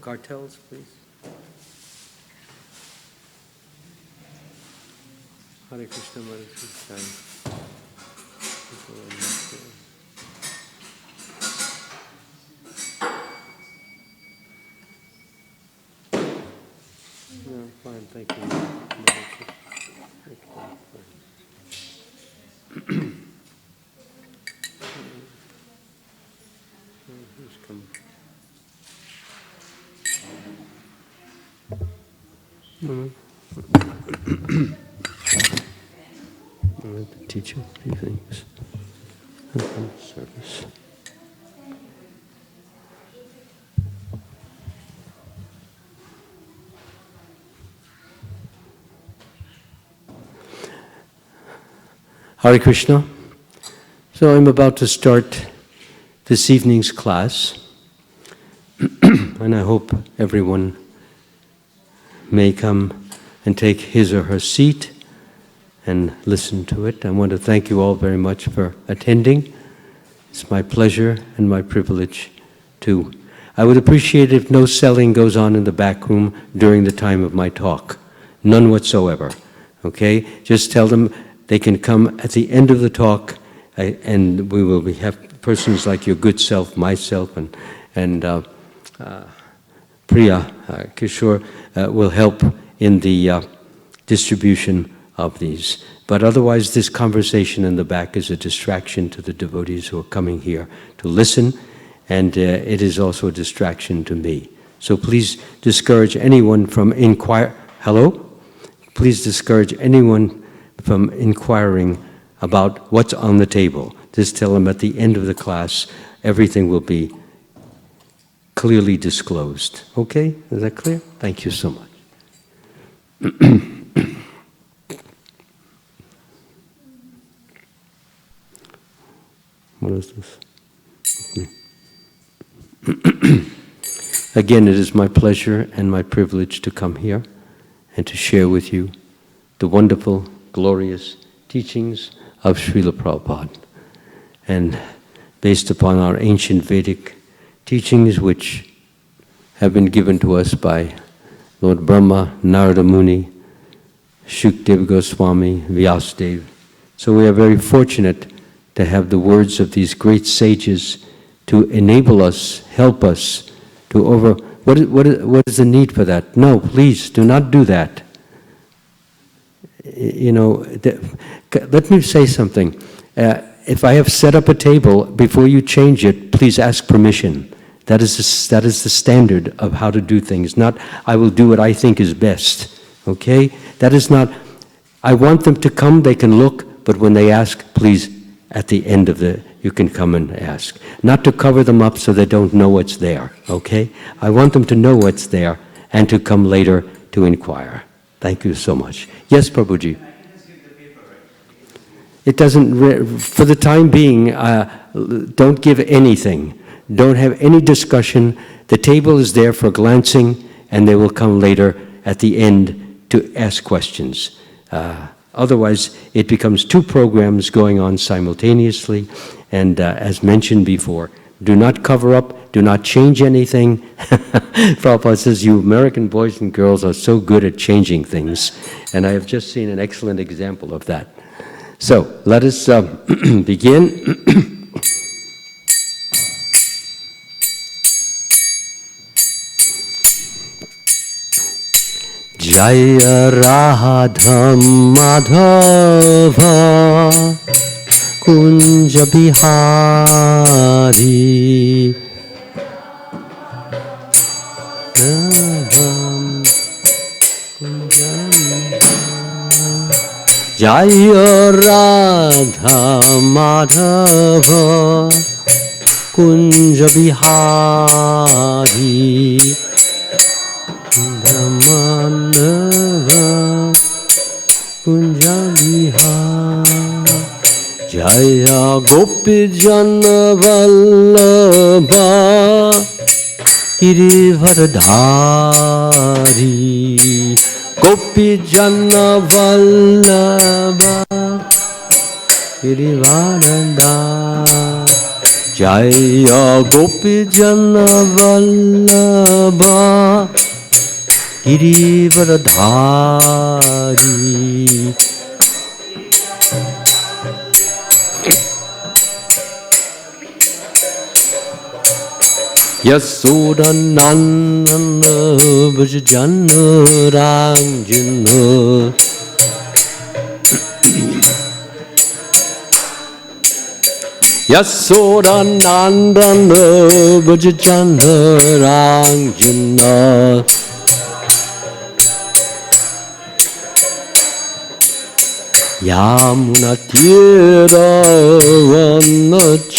cartels, please. Hare Krishna, Hare Krishna. No, fine, thank you. Who's come? The teacher, he thinks. Service. Hare Krishna. So I'm about to start this evening's class, and I hope everyone may come and take his or her seat and listen to it. I want to thank you all very much for attending. It's my pleasure and my privilege to. I would appreciate if no selling goes on in the back room during the time of my talk. None whatsoever. Okay? Just tell them they can come at the end of the talk, and we will have persons like your good self, myself, and Priya Kishore will help in the distribution of these. But otherwise, this conversation in the back is a distraction to the devotees who are coming here to listen, and it is also a distraction to me. So please discourage anyone from Please discourage anyone from inquiring about what's on the table. Just tell them at the end of the class, everything will be clearly disclosed. Okay? Is that clear? Thank you so much. What is this? Again, it is my pleasure and my privilege to come here and to share with you the wonderful, glorious teachings of Srila Prabhupada. And based upon our ancient Vedic teachings, which have been given to us by Lord Brahma, Narada Muni, Shukdev Goswami, Vyasadeva. So we are very fortunate to have the words of these great sages to enable us, help us to What is the need for that? No, please, do not do that. You know, let me say something. If I have set up a table, before you change it, please ask permission. That is the standard of how to do things, not I will do what I think is best, okay? That is not, I want them to come, they can look, but when they ask, please, at the end of you can come and ask. Not to cover them up so they don't know what's there, okay? I want them to know what's there and to come later to inquire. Thank you so much. Yes, Prabhuji. It doesn't, for the time being, don't give anything. Don't have any discussion. The table is there for glancing, and they will come later at the end to ask questions. Otherwise, it becomes two programs going on simultaneously, and as mentioned before, do not cover up, do not change anything. Prabhupada says, you American boys and girls are so good at changing things, and I have just seen an excellent example of that. So, let us begin. Jaya Radha Madhava Kunja Bihari Jaya Radha Madhava Kunja Bihari Dhamanava Kunja Bihari Jaya Gopi Jana Vallabha Girivardhari Gopi Jana Vallabha Girivardhari Jaya Gopi Jana Vallabha Girivardhari Yasoda Nandana Vajjana Ranjana Yasoda Nandana Vajjana Ranjana Yamuna Tira Vanachari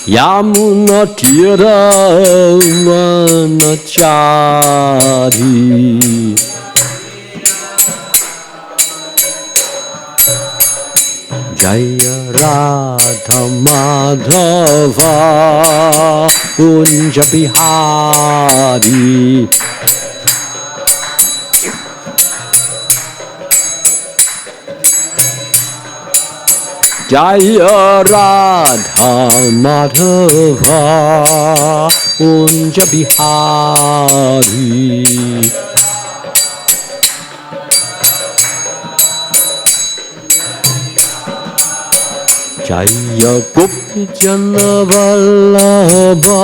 Yamuna Tira Vanachari Jaya Radha Madhava Kunja Bihari Jaya Radha Madhava Kunja Bihari Jaya Gopi Jana Vallabha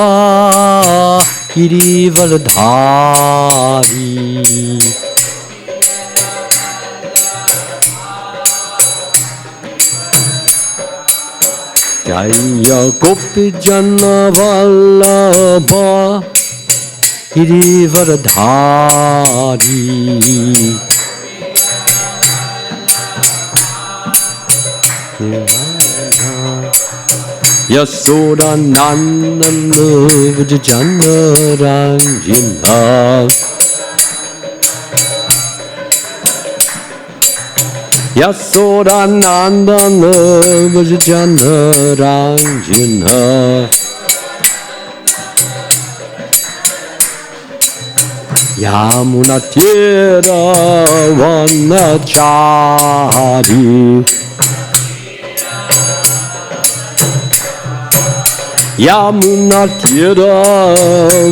Girivardhari Jaya Gopi Jana Vallabha Girivardhari Yasoda Nandana Vajjana Ranjana Yasoda Nandana Vajjana Ranjana Yamuna Tira Vanachari Yamuna Tira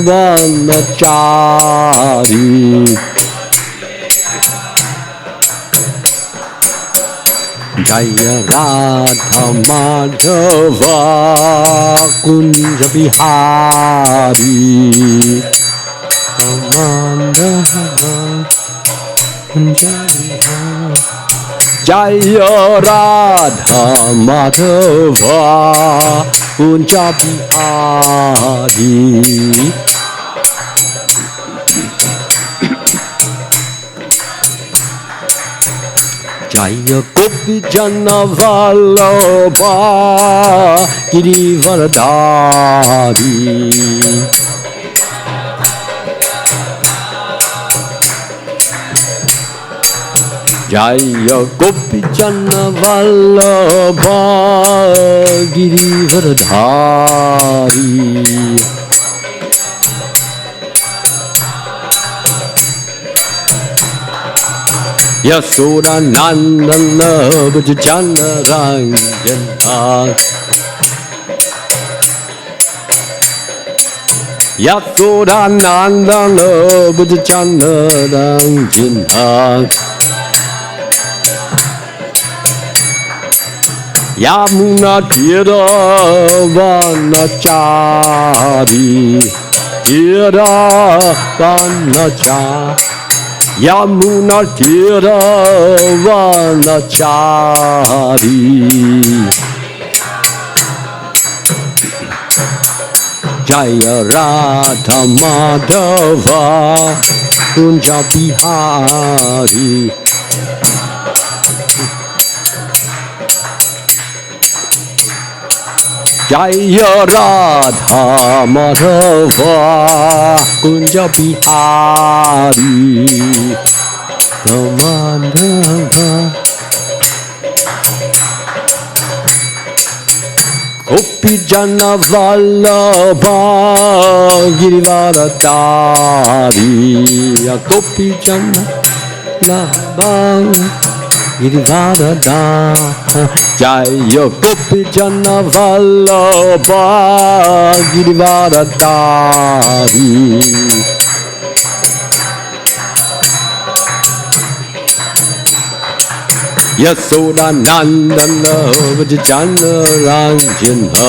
Vanachari Jaya Radha Madhava Kunja Bihari Kunja Bihari Jaya Radha Madhava Kunja Bihari Jaya Gopi Jana Vallabha Girivardhari Jaya Gopi Jana Vallabha Girivardhari Yasoda Nandana Vajjana Ranjana Yasoda Nandana Vajjana Ranjana Yamuna Tira Vanachari Tira Vanachari Yamuna Tira Vanachari Jaya Radha Madhava Kunja Bihari Jaya Radha Madhava Kunja Bihari Madhava Gopi Jana Vallabha Girivardhari Gopi Jana Bang Girivardha Jaya Gopi Jana Vallabha Girivardha Yasoda Nandana Vajjana Ranjana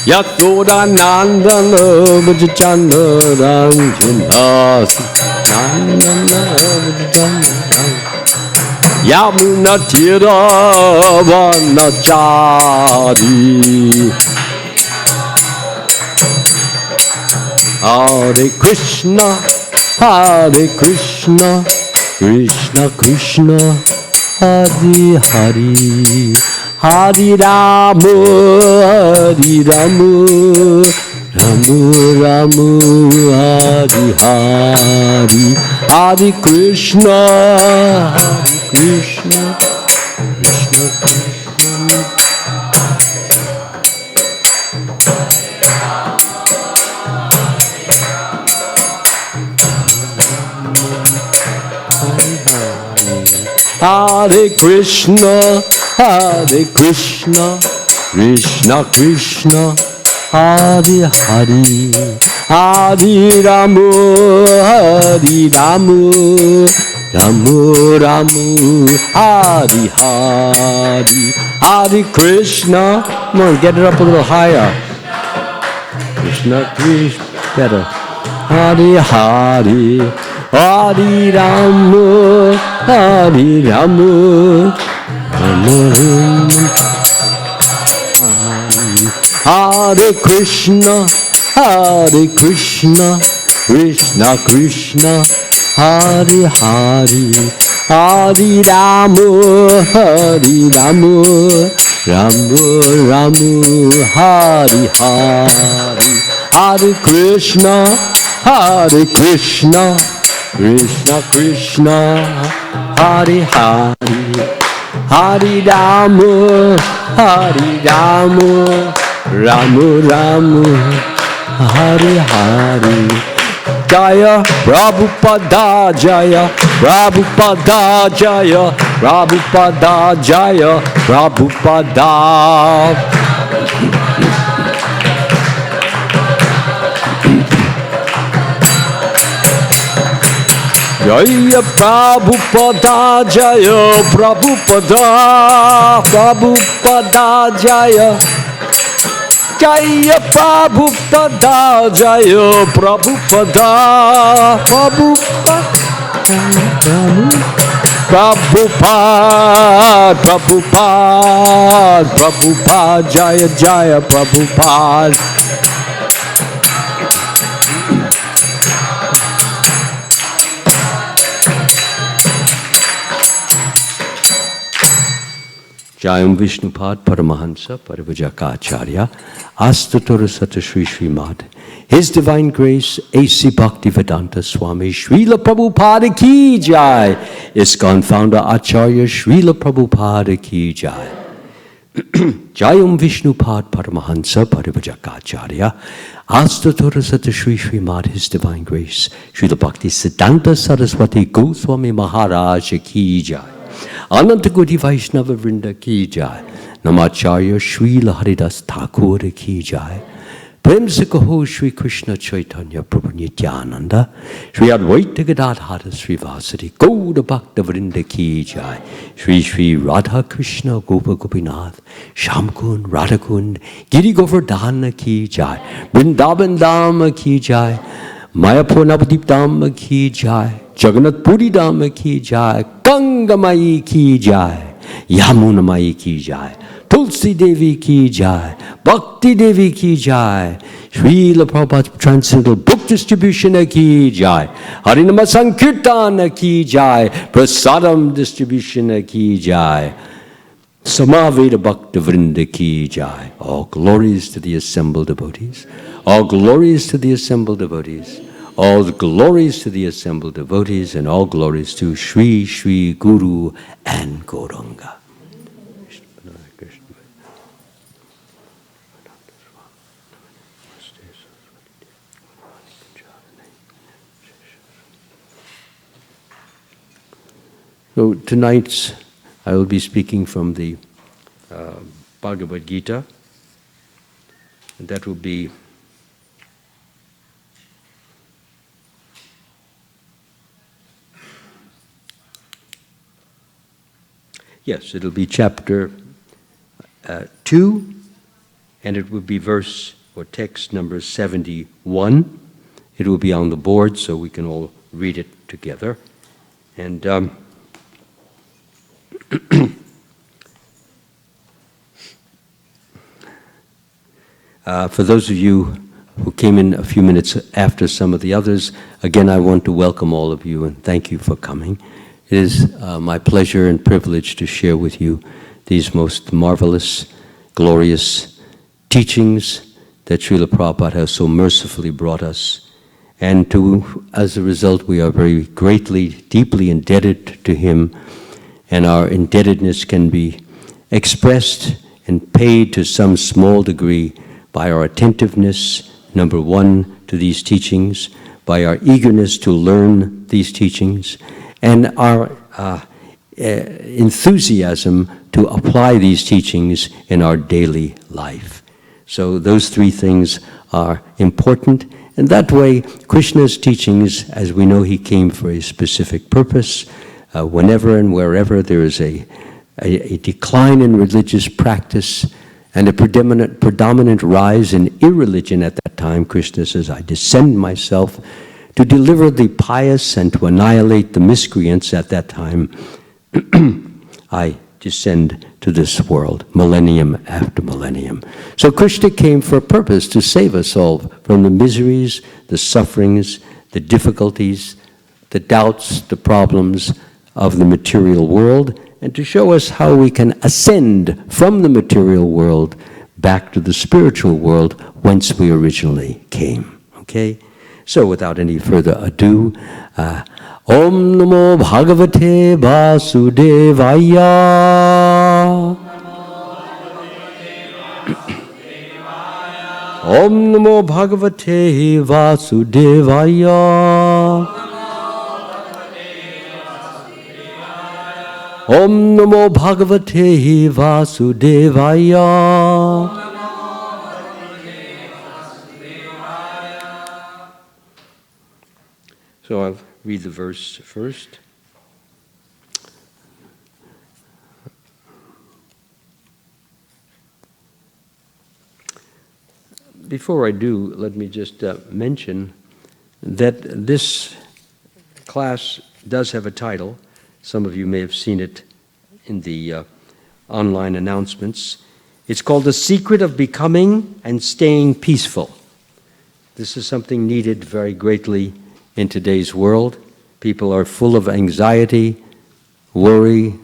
Yasoda Nandana Vajjana Ranjana Nandana Vajjana Yamuna Tira Vanachari Hare Krishna Hare Krishna, Krishna Krishna, Hare Hare, Hare Rama, Hare Rama, Rama Rama, Hare Hare, Hare Krishna, Hare Krishna, Krishna Krishna. Hare Krishna, Hare Krishna, Krishna Krishna, Hare Hare, Hare Rama, Hare Rama, Rama Rama, Hare Hare, Hare Krishna. Come on, get it up a little higher. Krishna Krishna, better. Hare Hare, Hare Rama, Hare Rama, Rama Hare Krishna, Hare Krishna, Krishna Krishna, Hare Hare, Hare Rama, Hare Rama, Rama Rama, Hare Hare, Hare Krishna, Hare Krishna, Krishna Krishna, Hare Hare, Hare Rama, Hare Rama, Rama Rama, Hare Hare. Jaya Prabhupada, Jaya Prabhupada, Jaya Prabhupada, Jaya Prabhupada. Jaya Prabhupada, Jaya Prabhupada, Prabhupada, Jaya Jaya Prabhupada, Jaya Prabhupada, Prabhupada, Prabhupada, Prabhupada, Prabhupada, Jaya Jaya Prabhupada. Jayam Vishnupad Paramahansa Parivajaka Astatura Sata Sri Srimad His Divine Grace A.C. Bhaktivedanta Swami Srila Prabhupada Ki Jai ISKCON Founder Acharya Srila Prabhupada Ki Jai Jayam Vishnupad Paramahansa Parivajaka Astatura Sata Sri Srimad His Divine Grace Srila Bhakti Siddhanta Saraswati Goswami Maharaj Ki Jai Ananta Koti Vaishnava Vrinda Ki Jai Namacharya Srila Haridas Thakur Ki Jai Prem se kaho Shri Krishna Chaitanya Prabhu Nityananda Shri Advaita Gadadhara Sri Vasari Gauda Bhakta Vrinda Ki Jai Shri Shri Radha Krishna Gopa Gopinath Shamkund Radhakund Giri Govardhana Ki Jai Vrindavan Dhamma Ki Jai Mayapur Navadip Dhamma Ki Jai Jagannath Puri Dhamma Ki Jai Ganga Mai Ki Jai Yamuna Mai Ki Jai Tulsi Devi Ki Jai Bhakti Devi Ki Jai Srila Prabhupada Transcendental Book Distribution Ki Jai Harinama Sankirtan Ki Jai Prasadam Distribution Ki Jai Samaveda Bhakta Vrinda Ki Jai. All glories to the assembled devotees. All glories to the assembled devotees. All glories to the assembled devotees and all glories to Shri Shri Guru and Gauranga. So tonight I will be speaking from the Bhagavad Gita, and that will be it'll be chapter 2, and it will be verse or text number 71. It will be on the board so we can all read it together. And for those of you who came in a few minutes after some of the others, again, I want to welcome all of you and thank you for coming. It is my pleasure and privilege to share with you these most marvelous, glorious teachings that Srila Prabhupada has so mercifully brought us. And as a result, we are very greatly, deeply indebted to him, and our indebtedness can be expressed and paid to some small degree by our attentiveness, number one, to these teachings, by our eagerness to learn these teachings, and our enthusiasm to apply these teachings in our daily life. So those three things are important, and that way Krishna's teachings, as we know he came for a specific purpose, whenever and wherever there is a decline in religious practice and a predominant rise in irreligion at that time, Krishna says, I descend myself to deliver the pious and to annihilate the miscreants at that time. I descend to this world, millennium after millennium. So Krishna came for a purpose, to save us all from the miseries, the sufferings, the difficulties, the doubts, the problems of the material world, and to show us how we can ascend from the material world back to the spiritual world whence we originally came. Okay? So without any further ado, Om Namo Bhagavate Vasudevaya. Om Namo Bhagavate Vasudevaya. Om Namo Bhagavate Vasudevaya. So I'll read the verse first. Before I do, let me just mention that this class does have a title. Some of you may have seen it in the online announcements. It's called The Secret of Becoming and Staying Peaceful. This is something needed very greatly in today's world. People are full of anxiety, worry,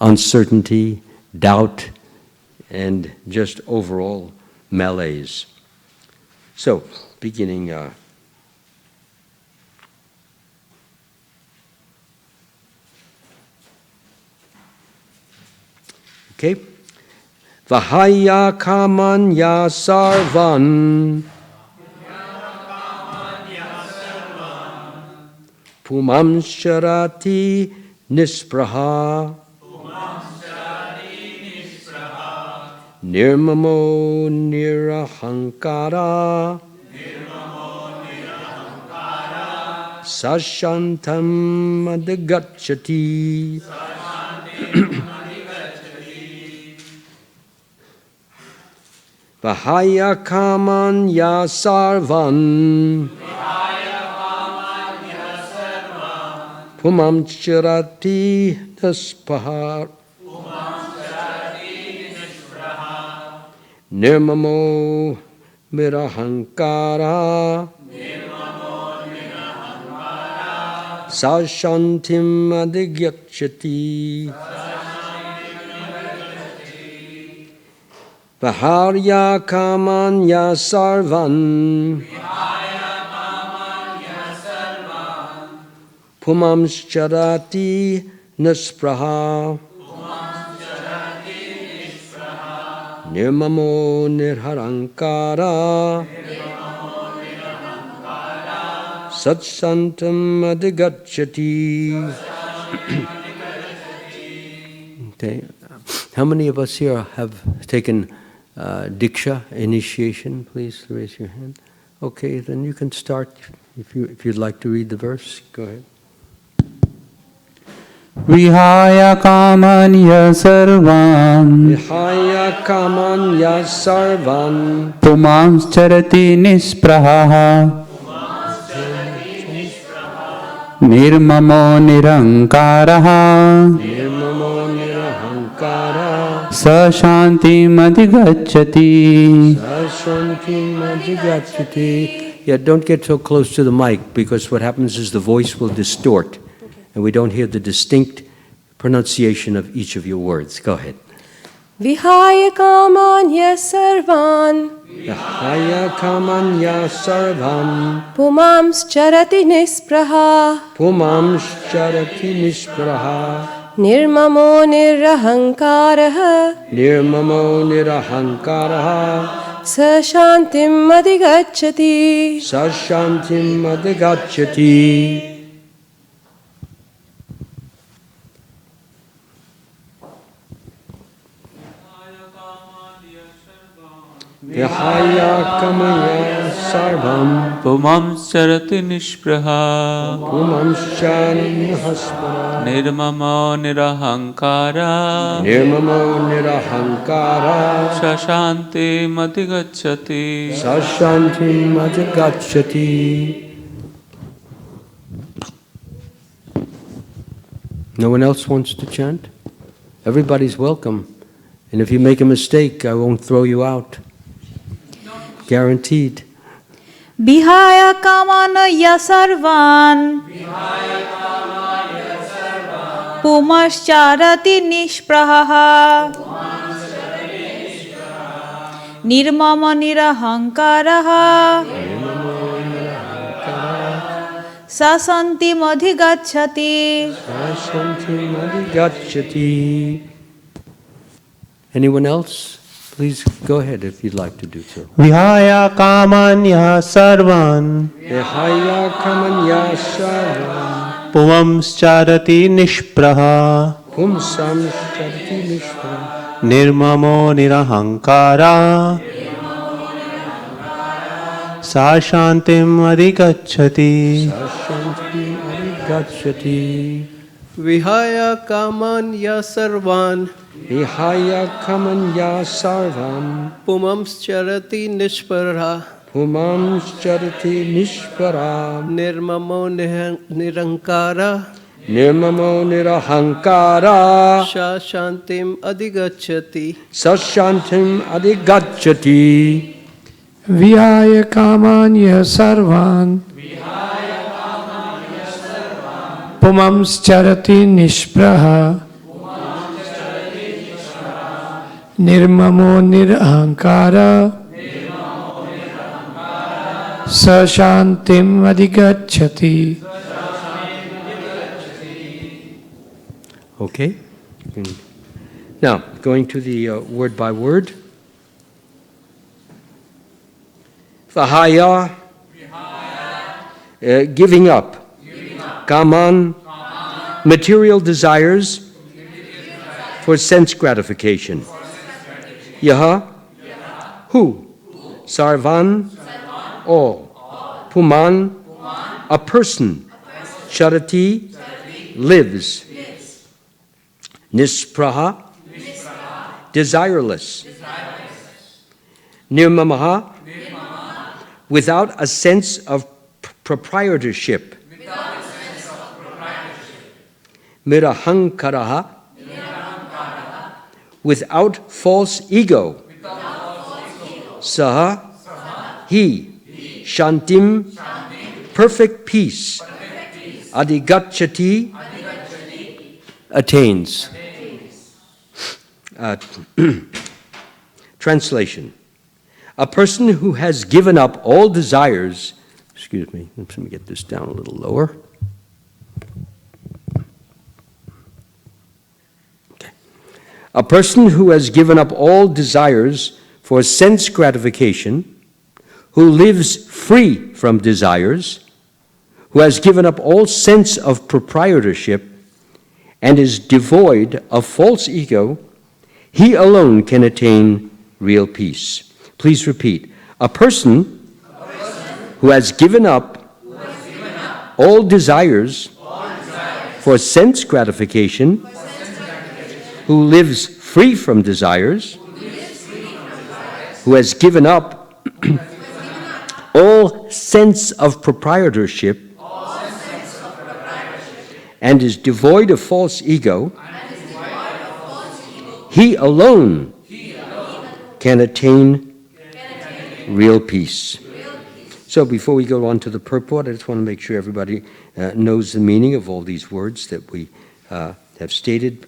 uncertainty, doubt, and just overall malaise. So, beginning okay. Vahaya kamanya sarvan Pumam sharati nispraha Nirmamo nirahankara Sashantam adhigacchati. Vahaya kamanya sarvan Pumam charati naspaha Nirmamo mirahankara Sashantim adhigacchati. Vaharya kamanya sarvan Pumam charati naspraha Nirmamo nirharankara Satsantam adhigacchati. Okay. How many of us here have taken Diksha, initiation? Please raise your hand. Okay, then you can start if you'd like to read the verse. Go ahead. Vihaya kamanya sarvam Vihaya kamanya sarvam pumams charati nispraha nirmamo nirankaraha nirmamo nirahankara sa shantim adhigacchati. sashantim adhigacchati. Yeah, don't get so close to the mic because what happens is the voice will distort and we don't hear the distinct pronunciation of each of your words. Go ahead. Vihaya kamanya sarvan Vihaya kamanya sarvam pumams charati nispraha pumam charati nispraha nirmamo nirahankaraha nirmamo nirahankaraha sa shantim adhigacchati. sashantim adhigacchati. Vihaya kamaya sarvam pumams charati nishpraha pumam charati nispraha nirmamo nirahankara nirmamo nirahankara shashanti madhigacchati. sashantim adhigacchati. No one else wants to chant? Everybody's welcome. And if you make a mistake, I won't throw you out. Guaranteed. Vihaya kamanaya sarvan pumascharati nishpraha nirmama nirahankaraha sasantim adhigacchati. Sasantim adhigacchati. Anyone else? Please go ahead if you'd like to do so. Vihaya kamanya sarvan Vihaya kamanya sarvam pumams charati nishpraha pumsam charati nishpraha nirmamo nirahankara sa shantim adhigacchati. sashantim adhigacchati. Vihaya kamanya sarvan Vihaya kamanya sarvam pumams charati nishparha pumam charati nishpara nirmamo nirankara nirmamo nirahankara sha shantim adhigacchati. sashantim adhigacchati. Vihaya kamanya sarvan pumams charati nishpraha nirmamo nirahankara sa shantim adhigacchati. Okay. Now, going to the word by word. Vihaya, giving up. Kaman, material desires for sense gratification. Yaha, who? Sarvan, all. Puman, a person. Charati, lives. Nispraha, desireless. Nirmamaha, without a sense of proprietorship. Mirahankaraha, without false ego. Saha, he. Shantim, perfect peace. Adhigacchati, attains. Translation. A person who has given up all desires, excuse me, let me get this down a little lower. Okay. A person who has given up all desires for sense gratification, who lives free from desires, who has given up all sense of proprietorship, and is devoid of false ego, he alone can attain real peace. Please repeat. A person who has given up all desires for sense gratification, who lives free from desires, who has given up all sense of proprietorship, and is devoid of false ego, he alone can attain real peace. So before we go on to the purport, I just want to make sure everybody knows the meaning of all these words that we have stated.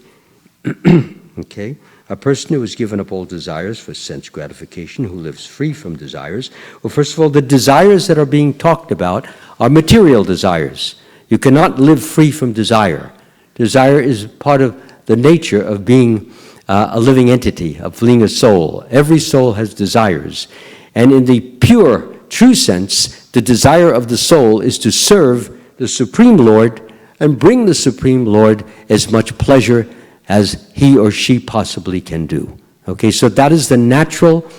Okay? A person who has given up all desires for sense gratification, who lives free from desires. Well, first of all, the desires that are being talked about are material desires. You cannot live free from desire. Desire is part of the nature of being a living entity, of being a soul. Every soul has desires. And in the pure, true sense, the desire of the soul is to serve the Supreme Lord and bring the Supreme Lord as much pleasure as he or she possibly can do. Okay, so that is the natural,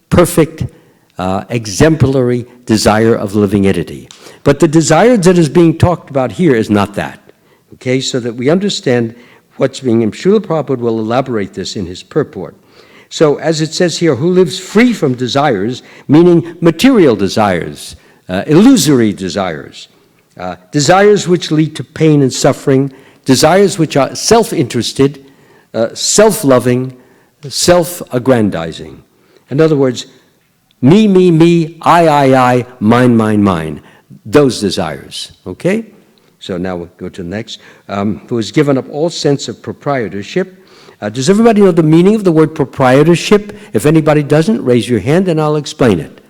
perfect, exemplary desire of the living entity. But the desire that is being talked about here is not that. Okay, so that we understand what's being, and Srila Prabhupada will elaborate this in his purport. So as it says here, who lives free from desires, meaning material desires, illusory desires, desires which lead to pain and suffering, desires which are self-interested, self-loving, self-aggrandizing. In other words, me, I, mine. Those desires, okay? So now we'll go to the next. Who has given up all sense of proprietorship. Does everybody know the meaning of the word proprietorship? If anybody doesn't, raise your hand and I'll explain it.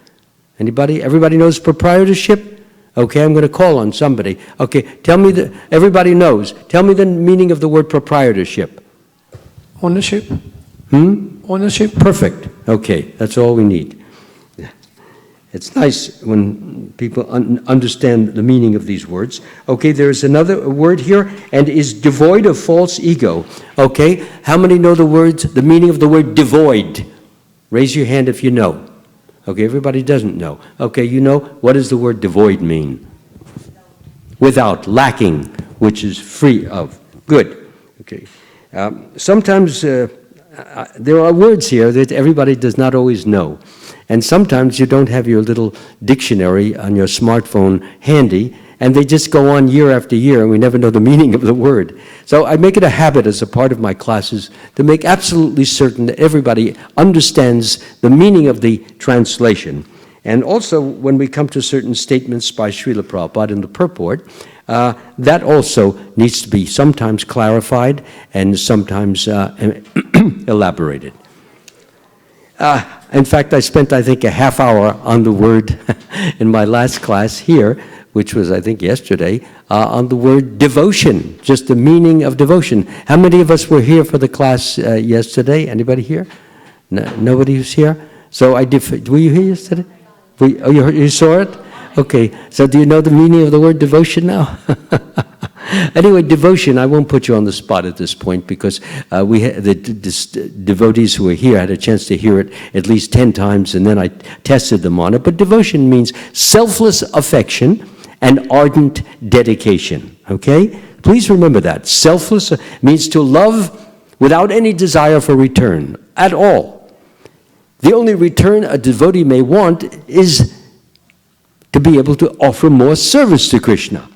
Anybody? Everybody knows proprietorship? Okay, I'm going to call on somebody. Okay, tell me everybody knows. Tell me the meaning of the word proprietorship. Ownership. Ownership? Perfect. Okay, that's all we need. It's nice when people understand the meaning of these words. Okay, there's another word here, and is devoid of false ego. Okay, how many know the meaning of the word devoid? Raise your hand if you know. Okay, everybody doesn't know. Okay, you know, what does the word devoid mean? Without, lacking, which is free of. Good. Okay. Sometimes there are words here that everybody does not always know. And sometimes you don't have your little dictionary on your smartphone handy, and they just go on year after year, and we never know the meaning of the word. So I make it a habit as a part of my classes to make absolutely certain that everybody understands the meaning of the translation. And also, when we come to certain statements by Srila Prabhupada in the purport, that also needs to be sometimes clarified and sometimes elaborated. In fact, I spent, I think, a half hour on the word in my last class here, which was, I think, yesterday, on the word devotion, just the meaning of devotion. How many of us were here for the class yesterday? Anybody here? No, nobody was here? So were you here yesterday? You saw it? Okay, so do you know the meaning of the word devotion now? Anyway, devotion, I won't put you on the spot at this point because the devotees who were here had a chance to hear it at least 10 times and then I tested them on it. But devotion means selfless affection and ardent dedication, okay? Please remember that. Selfless means to love without any desire for return at all. The only return a devotee may want is to be able to offer more service to Krishna.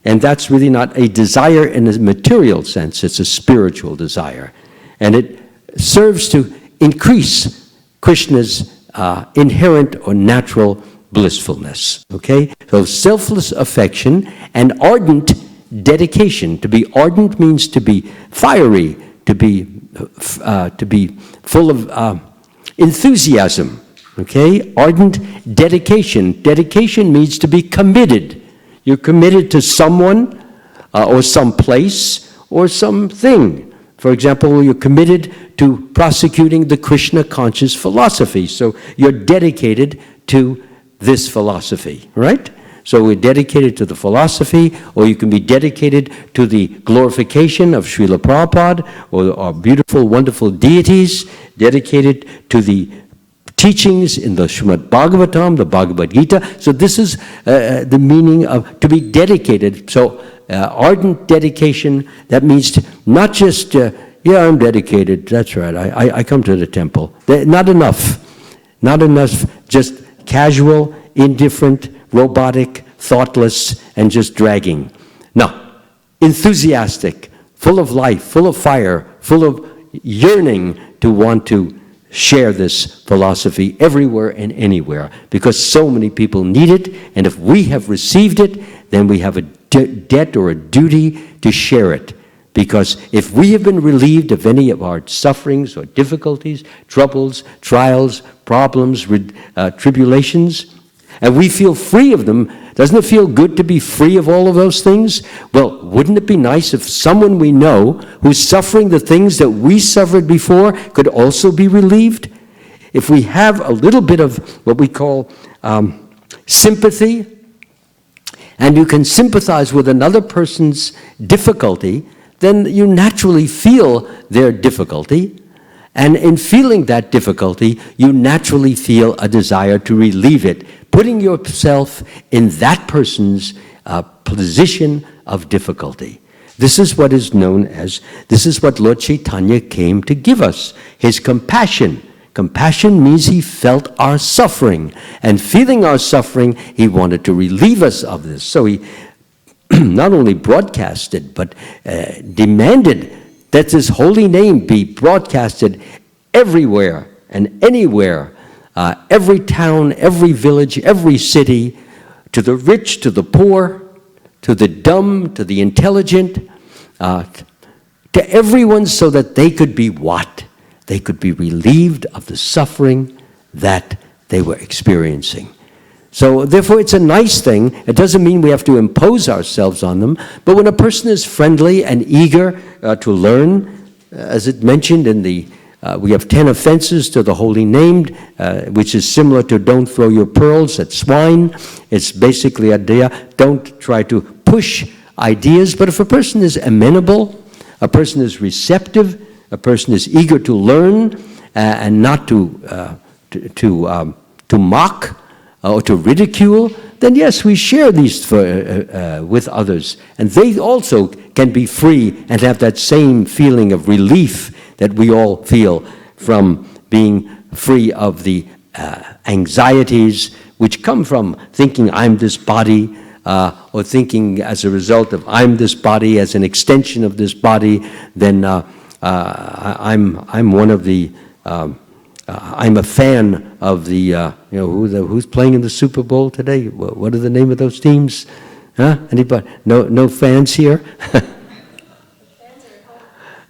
And that's really not a desire in a material sense, it's a spiritual desire. And it serves to increase Krishna's inherent or natural blissfulness, okay? So selfless affection and ardent dedication. To be ardent means to be fiery, to be full of enthusiasm, okay? Ardent dedication. Dedication means to be committed. You're committed to someone or some place or something. For example, you're committed to prosecuting the Krishna conscious philosophy. So you're dedicated to this philosophy, right? So we're dedicated to the philosophy, or you can be dedicated to the glorification of Srila Prabhupada, or our beautiful, wonderful deities, dedicated to the teachings in the Srimad Bhagavatam, the Bhagavad Gita. So this is the meaning of to be dedicated. So ardent dedication, that means not just, yeah, I'm dedicated, that's right, I come to the temple. Not enough. Not enough just casual, indifferent, robotic, thoughtless, and just dragging. No, enthusiastic, full of life, full of fire, full of yearning to want to share this philosophy everywhere and anywhere, because so many people need it, and if we have received it, then we have a debt or a duty to share it. Because if we have been relieved of any of our sufferings or difficulties, troubles, trials, problems, tribulations, and we feel free of them, doesn't it feel good to be free of all of those things? Well, wouldn't it be nice if someone we know who's suffering the things that we suffered before could also be relieved? If we have a little bit of what we call sympathy, and you can sympathize with another person's difficulty, then you naturally feel their difficulty. And in feeling that difficulty, you naturally feel a desire to relieve it, putting yourself in that person's position of difficulty. This is what is known as, this is what Lord Chaitanya came to give us, his compassion. Compassion means he felt our suffering, and feeling our suffering, he wanted to relieve us of this. So he not only broadcasted, but demanded that his holy name be broadcasted everywhere and anywhere, every town, every village, every city, to the rich, to the poor, to the dumb, to the intelligent, to everyone, so that they could be what? They could be relieved of the suffering that they were experiencing. So therefore it's a nice thing. It doesn't mean we have to impose ourselves on them, but when a person is friendly and eager to learn, as it mentioned in the, we have 10 offenses to the holy named, which is similar to don't throw your pearls at swine. It's basically a idea, don't try to push ideas, but if a person is amenable, a person is receptive, a person is eager to learn and not to mock, or to ridicule, then yes, we share these with others. And they also can be free and have that same feeling of relief that we all feel from being free of the anxieties which come from thinking I'm this body, or thinking as a result of I'm this body as an extension of this body, then I'm one of the I'm a fan of the, who's playing in the Super Bowl today? What are the name of those teams? Huh? Anybody? No fans here?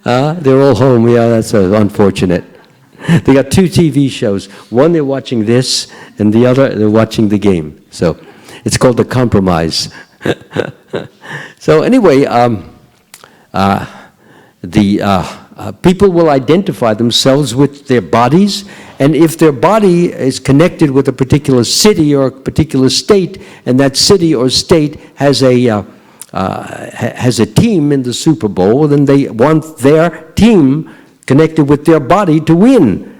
They're all home. Yeah, that's unfortunate. They got 2 TV shows. One they're watching this, and the other they're watching the game. So it's called The Compromise. So anyway, people will identify themselves with their bodies, and if their body is connected with a particular city or a particular state, and that city or state has a team in the Super Bowl, then they want their team connected with their body to win.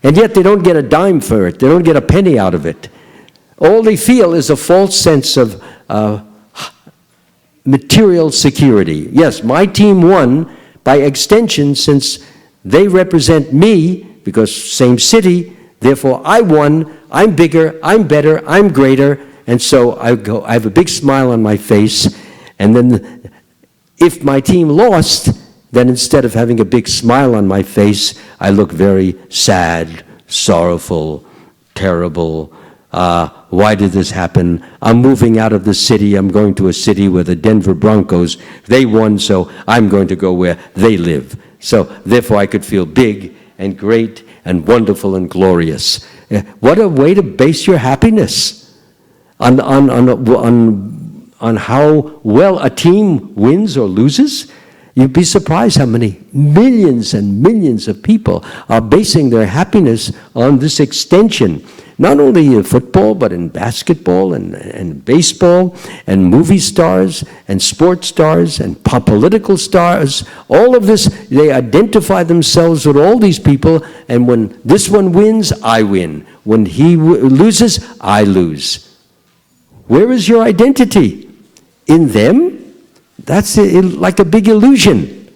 And yet they don't get a dime for it. They don't get a penny out of it. All they feel is a false sense of material security. Yes, my team won. By extension, since they represent me, because same city, therefore I won, I'm bigger, I'm better, I'm greater, and so I have a big smile on my face, and then if my team lost, then instead of having a big smile on my face, I look very sad, sorrowful, terrible. Why did this happen? I'm moving out of the city. I'm going to a city where the Denver Broncos, they won, so I'm going to go where they live. So therefore I could feel big and great and wonderful and glorious. What a way to base your happiness on how well a team wins or loses. You'd be surprised how many millions and millions of people are basing their happiness on this extension. Not only in football, but in basketball and baseball and movie stars and sports stars and political stars. All of this, they identify themselves with all these people, and when this one wins, I win. When he loses, I lose. Where is your identity? In them? That's like a big illusion.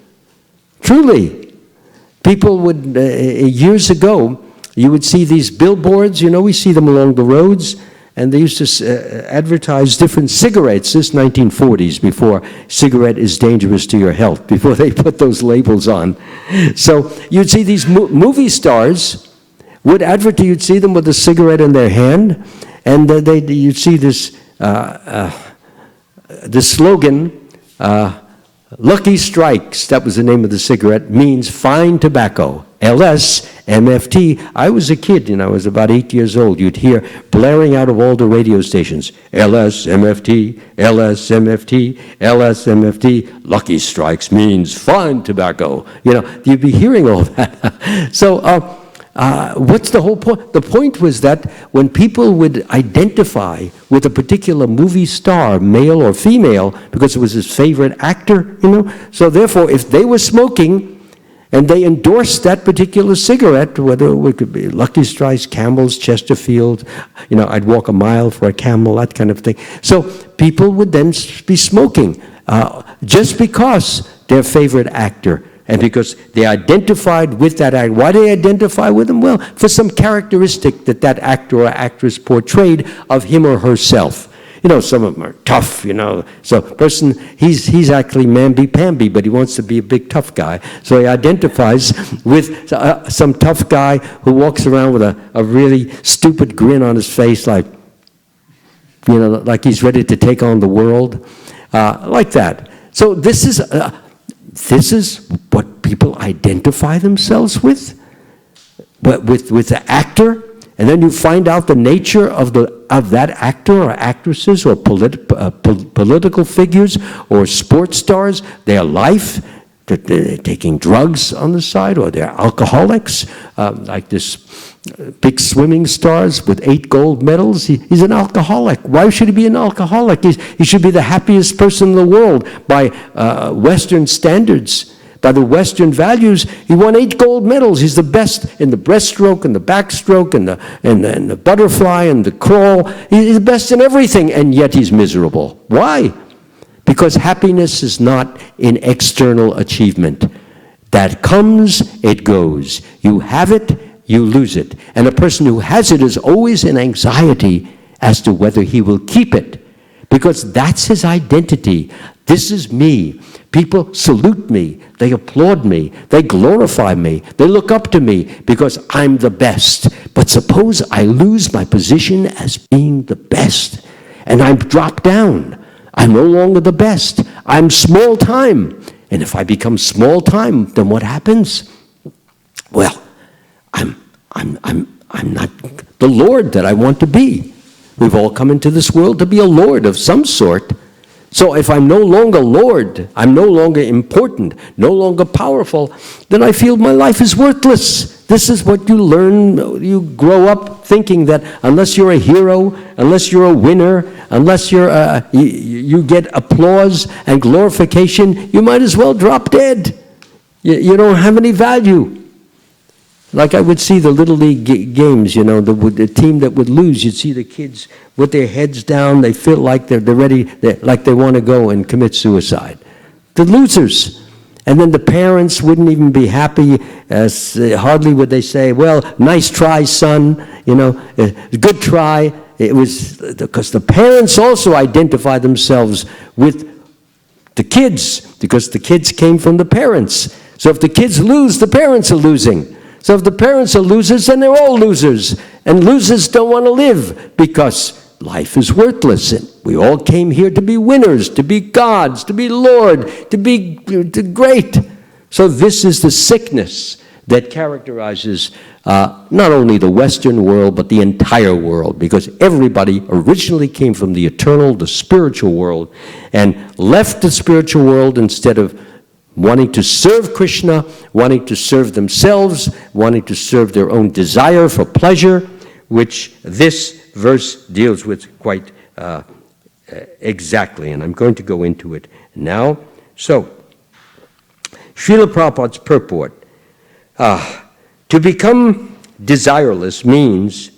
Truly. People would, years ago, you would see these billboards, we see them along the roads, and they used to advertise different cigarettes, this 1940s, before cigarette is dangerous to your health, before they put those labels on. So you'd see these movie stars would advertise, you'd see them with a cigarette in their hand, and you'd see this slogan, Lucky Strikes, that was the name of the cigarette, means fine tobacco. LS, MFT. I was a kid, I was about 8 years old. You'd hear blaring out of all the radio stations, LS, MFT, LS, MFT, LS, MFT. Lucky Strikes means fine tobacco. You'd be hearing all that. So what's the whole point? The point was that when people would identify with a particular movie star, male or female, because it was his favorite actor, so therefore if they were smoking, and they endorsed that particular cigarette, whether it could be Lucky Strikes, Campbell's, Chesterfield, I'd walk a mile for a Camel, that kind of thing. So people would then be smoking just because their favorite actor, and because they identified with that actor. Why do they identify with him? Well, for some characteristic that actor or actress portrayed of him or herself. Some of them are tough, So person, he's actually mamby-pamby, but he wants to be a big tough guy. So he identifies with some tough guy who walks around with a really stupid grin on his face, like he's ready to take on the world, like that. So this is what people identify themselves with, with the actor. And then you find out the nature of that actor or actresses or political figures or sports stars, their life, that they're taking drugs on the side, or they're alcoholics, like this big swimming stars with 8 gold medals. He's an alcoholic. Why should he be an alcoholic? He should be the happiest person in the world by Western standards. By the Western values, he won 8 gold medals. He's the best in the breaststroke and the backstroke and the butterfly and the crawl. He's the best in everything, and yet he's miserable. Why? Because happiness is not in external achievement. That comes, it goes. You have it, you lose it. And a person who has it is always in anxiety as to whether he will keep it, because that's his identity. This is me. People salute me, they applaud me, they glorify me, they look up to me because I'm the best. But suppose I lose my position as being the best, and I drop down. I'm no longer the best. I'm small time. And if I become small time, then what happens? Well, I'm not the Lord that I want to be. We've all come into this world to be a Lord of some sort. So if I'm no longer Lord, I'm no longer important, no longer powerful, then I feel my life is worthless. This is what you learn. You grow up thinking that unless you're a hero, unless you're a winner, unless you get applause and glorification, you might as well drop dead. You don't have any value. Like I would see the Little League games, the team that would lose, you'd see the kids with their heads down, they feel like they're ready, like they want to go and commit suicide. The losers. And then the parents wouldn't even be happy, hardly would they say, well, nice try, son, good try. It was because the parents also identify themselves with the kids, because the kids came from the parents. So if the kids lose, the parents are losing. So if the parents are losers, then they're all losers. And losers don't want to live because life is worthless. And we all came here to be winners, to be gods, to be Lord, to be great. So this is the sickness that characterizes not only the Western world, but the entire world, because everybody originally came from the eternal, the spiritual world, and left the spiritual world instead of wanting to serve Krishna, wanting to serve themselves, wanting to serve their own desire for pleasure, which this verse deals with quite exactly, and I'm going to go into it now. So, Srila Prabhupada's purport. To become desireless means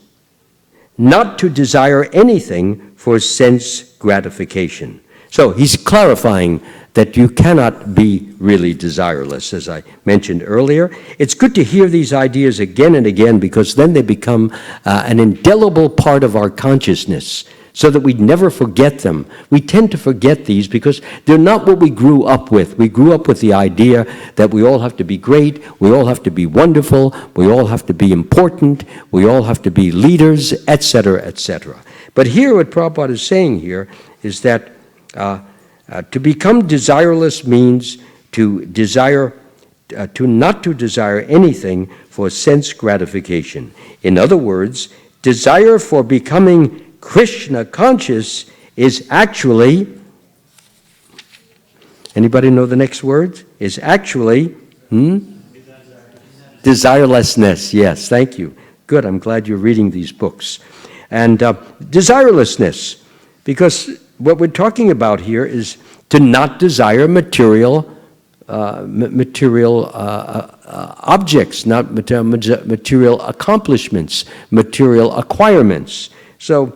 not to desire anything for sense gratification. So he's clarifying that you cannot be really desireless, as I mentioned earlier. It's good to hear these ideas again and again, because then they become an indelible part of our consciousness, so that we never forget them. We tend to forget these because they're not what we grew up with. We grew up with the idea that we all have to be great, we all have to be wonderful, we all have to be important, we all have to be leaders, etc., etc. But here what Prabhupada is saying here is that to become desireless means to not to desire anything for sense gratification. In other words, desire for becoming Krishna conscious is actually, anybody know the next word? Is actually desirelessness. Yes, thank you. Good, I'm glad you're reading these books. And desirelessness, because what we're talking about here is to not desire material objects, not material accomplishments, material acquirements. So,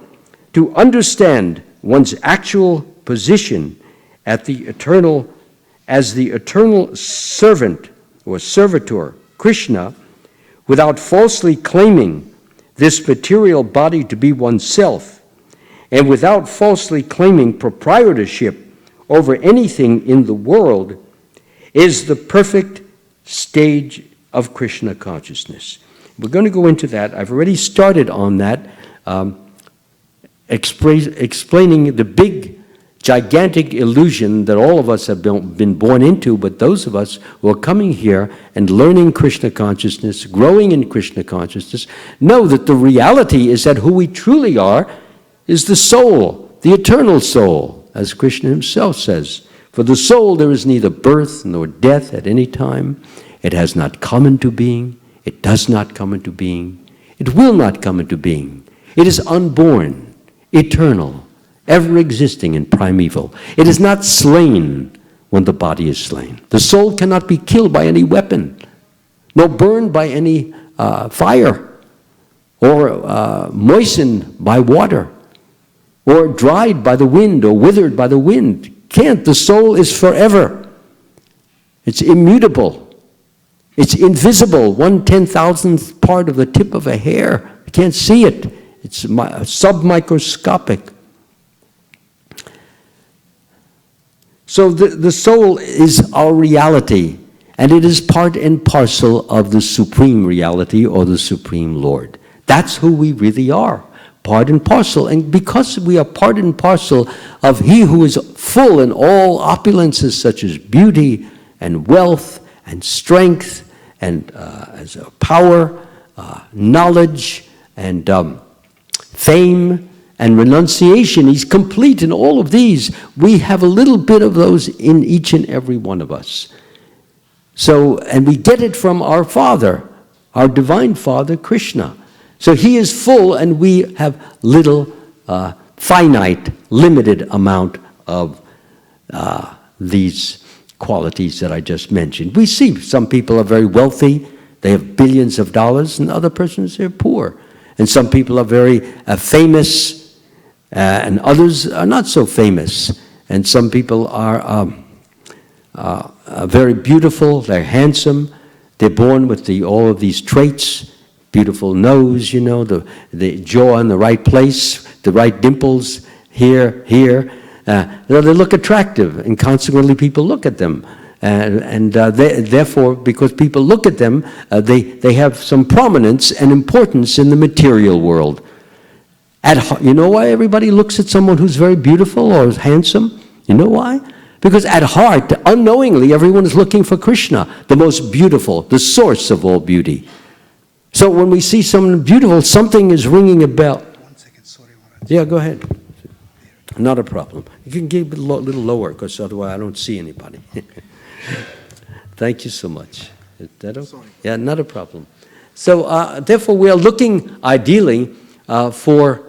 to understand one's actual position as the eternal servant or servitor, Krishna, without falsely claiming this material body to be oneself, and without falsely claiming proprietorship over anything in the world, is the perfect stage of Krishna consciousness. We're going to go into that. I've already started on that, explaining the big, gigantic illusion that all of us have been born into, but those of us who are coming here and learning Krishna consciousness, growing in Krishna consciousness, know that the reality is that who we truly are is the soul, the eternal soul, as Krishna himself says. For the soul there is neither birth nor death at any time. It has not come into being. It does not come into being. It will not come into being. It is unborn, eternal, ever existing and primeval. It is not slain when the body is slain. The soul cannot be killed by any weapon, nor burned by any fire, or moistened by water, or dried by the wind, or withered by the wind. Can't. The soul is forever. It's immutable. It's invisible, 1/10,000th part of the tip of a hair. You can't see it. It's submicroscopic. So the soul is our reality, and it is part and parcel of the supreme reality or the supreme Lord. That's who we really are, part and parcel. And because we are part and parcel of He who is full in all opulences such as beauty and wealth and strength and as a power, knowledge and fame and renunciation, He's complete in all of these. We have a little bit of those in each and every one of us. So, and we get it from our Father, our Divine Father, Krishna. So He is full and we have little, finite, limited amount of these qualities that I just mentioned. We see some people are very wealthy, they have billions of dollars, and other persons are poor. And some people are very famous, and others are not so famous. And some people are very beautiful, they're handsome, they're born with all of these traits, beautiful nose, the jaw in the right place, the right dimples here. They look attractive, and consequently people look at them. Therefore, because people look at them, they have some prominence and importance in the material world. You know why everybody looks at someone who's very beautiful or is handsome? You know why? Because at heart, unknowingly, everyone is looking for Krishna, the most beautiful, the source of all beauty. So when we see someone beautiful, something is ringing a bell. 1 second, sorry, Maharaj. Yeah, go ahead. Not a problem. You can get a little lower, because otherwise I don't see anybody. Thank you so much. Is that okay? Yeah, not a problem. So, therefore, we are looking ideally for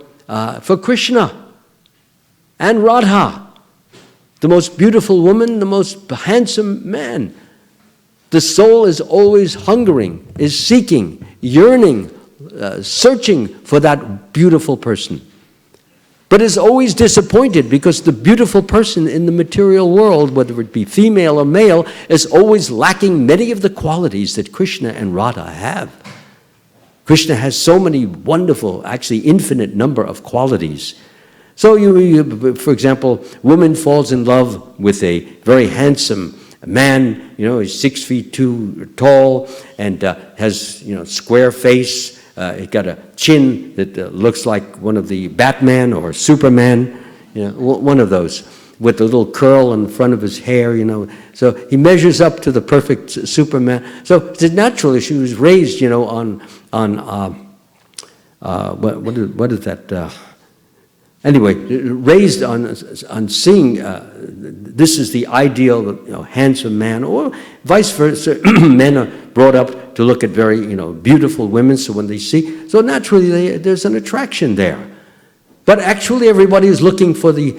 Krishna and Radha, the most beautiful woman, the most handsome man. The soul is always hungering, is seeking, yearning, searching for that beautiful person. But is always disappointed because the beautiful person in the material world, whether it be female or male, is always lacking many of the qualities that Krishna and Radha have. Krishna has so many wonderful, actually infinite number of qualities. So for example, woman falls in love with a very handsome man, he's 6 feet too tall and has, square face. He got a chin that looks like one of the Batman or Superman, one of those, with a little curl in front of his hair, So he measures up to the perfect Superman. So naturally, she was raised, on what is that? Anyway, raised on seeing this is the ideal, handsome man, or vice versa. Men are brought up to look at very, beautiful women. So when they see, so naturally there's an attraction there. But actually, everybody is looking for the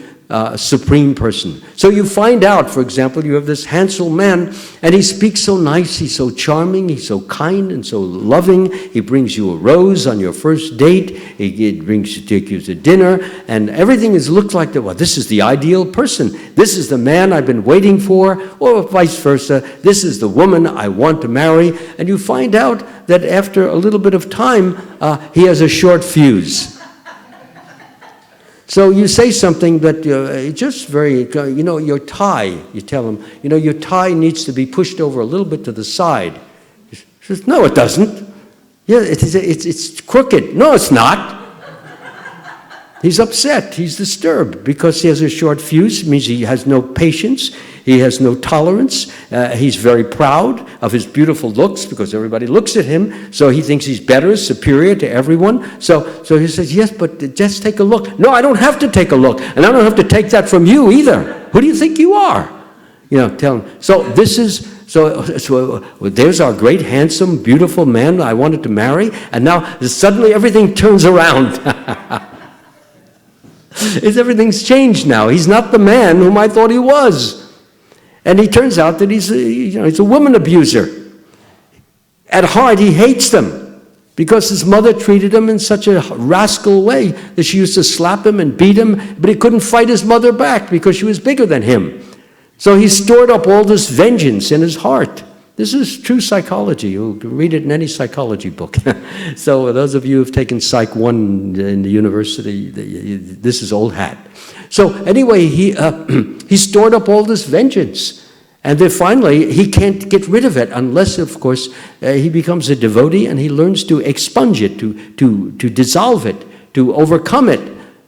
supreme person. So you find out, for example, you have this handsome man, and he speaks so nice, he's so charming, he's so kind and so loving. He brings you a rose on your first date. He brings you, take you to dinner, and everything looks like this is the ideal person. This is the man I've been waiting for, or vice versa. This is the woman I want to marry. And you find out that after a little bit of time, he has a short fuse. So you say something that just very, your tie, you tell him, your tie needs to be pushed over a little bit to the side. He says, no, it doesn't. Yeah, it's crooked. No, it's not. He's upset. He's disturbed because he has a short fuse. It means he has no patience. He has no tolerance. He's very proud of his beautiful looks because everybody looks at him. So he thinks he's better, superior to everyone. So he says, yes, but just take a look. No, I don't have to take a look. And I don't have to take that from you either. Who do you think you are? Tell him. So this is... So there's our great, handsome, beautiful man I wanted to marry. And now suddenly everything turns around. Everything's changed now. He's not the man whom I thought he was. And he turns out that he's a woman abuser. At heart, he hates them because his mother treated him in such a rascal way that she used to slap him and beat him, but he couldn't fight his mother back because she was bigger than him. So he stored up all this vengeance in his heart. This is true psychology. You'll read it in any psychology book. So those of you who have taken Psych 1 in the university, this is old hat. So anyway, he stored up all this vengeance. And then finally, he can't get rid of it unless, of course, he becomes a devotee and he learns to expunge it, to dissolve it, to overcome it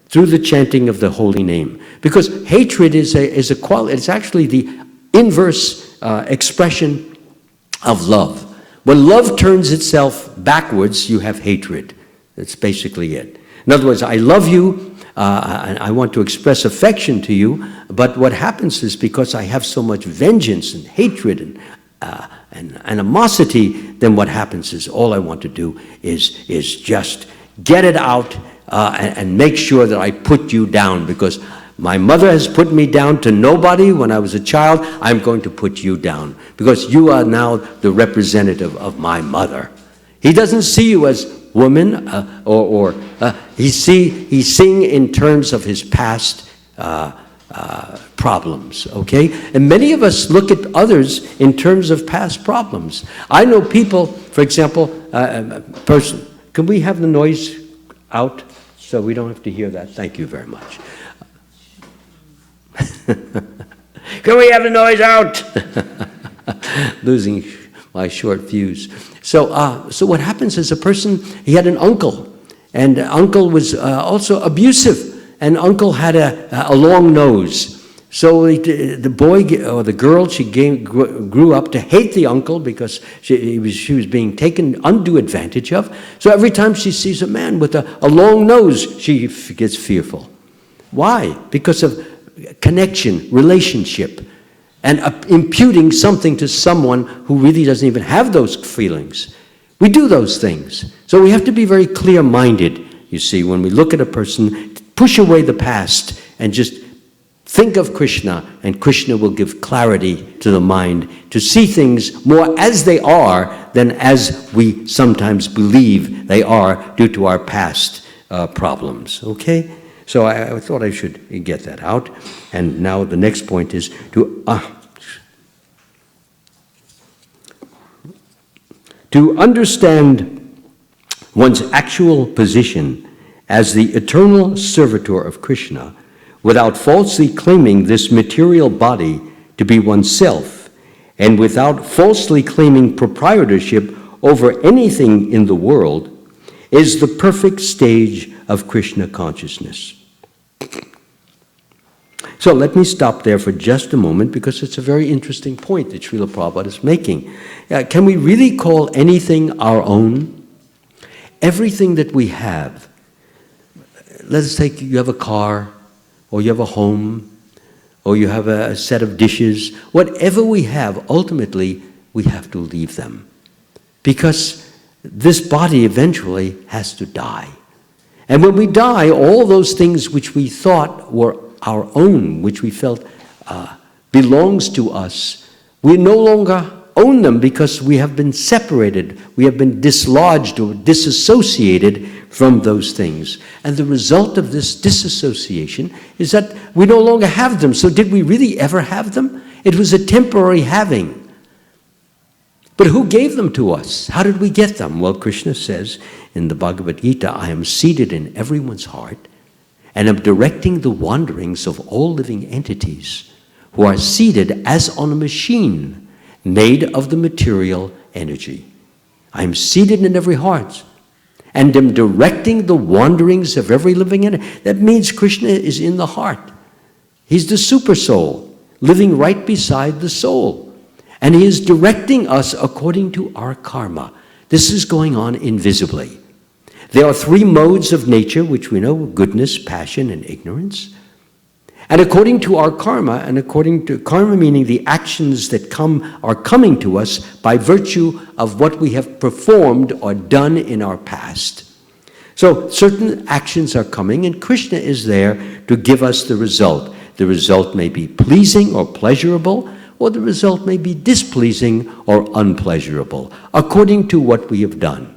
through the chanting of the holy name. Because hatred is a quality. It's actually the inverse expression of love. When love turns itself backwards, you have hatred. That's basically it. In other words, I love you, and I want to express affection to you, but what happens is because I have so much vengeance and hatred and animosity, then what happens is all I want to do is just get it out and make sure that I put you down, because my mother has put me down to nobody when I was a child. I'm going to put you down because you are now the representative of my mother. He doesn't see you as woman, he's seeing in terms of his past problems, okay? And many of us look at others in terms of past problems. I know people, for example, can we have the noise out so we don't have to hear that? Thank you very much. Can we have the noise out? Losing my short fuse. So what happens is a person, he had an uncle, and uncle was also abusive, and uncle had a long nose. So the boy or the girl, she grew up to hate the uncle because she was being taken undue advantage of. So every time she sees a man with a long nose, she gets fearful. Why? Because of connection, relationship. and imputing something to someone who really doesn't even have those feelings. We do those things. So we have to be very clear-minded, you see, when we look at a person, push away the past and just think of Krishna, and Krishna will give clarity to the mind to see things more as they are than as we sometimes believe they are due to our past problems, okay? So I thought I should get that out. And now the next point is to understand one's actual position as the eternal servitor of Krishna without falsely claiming this material body to be oneself, and without falsely claiming proprietorship over anything in the world, is the perfect stage of Krishna consciousness. So let me stop there for just a moment, because it's a very interesting point that Srila Prabhupada is making. Can we really call anything our own? Everything that we have, let's take you have a car, or you have a home, or you have a set of dishes, whatever we have, ultimately we have to leave them. Because this body eventually has to die. And when we die, all those things which we thought were our own, which we felt belongs to us, we no longer own them because we have been separated, we have been dislodged or disassociated from those things. And the result of this disassociation is that we no longer have them. So did we really ever have them? It was a temporary having. But who gave them to us? How did we get them? Well, Krishna says in the Bhagavad Gita, I am seated in everyone's heart and am directing the wanderings of all living entities who are seated as on a machine made of the material energy. I am seated in every heart and am directing the wanderings of every living entity. That means Krishna is in the heart. He's the super soul, living right beside the soul. And he is directing us according to our karma. This is going on invisibly. There are three modes of nature, which we know: goodness, passion, and ignorance. And according to our karma, and according to karma meaning the actions that are coming to us by virtue of what we have performed or done in our past. So certain actions are coming, and Krishna is there to give us the result. The result may be pleasing or pleasurable, or the result may be displeasing or unpleasurable, according to what we have done.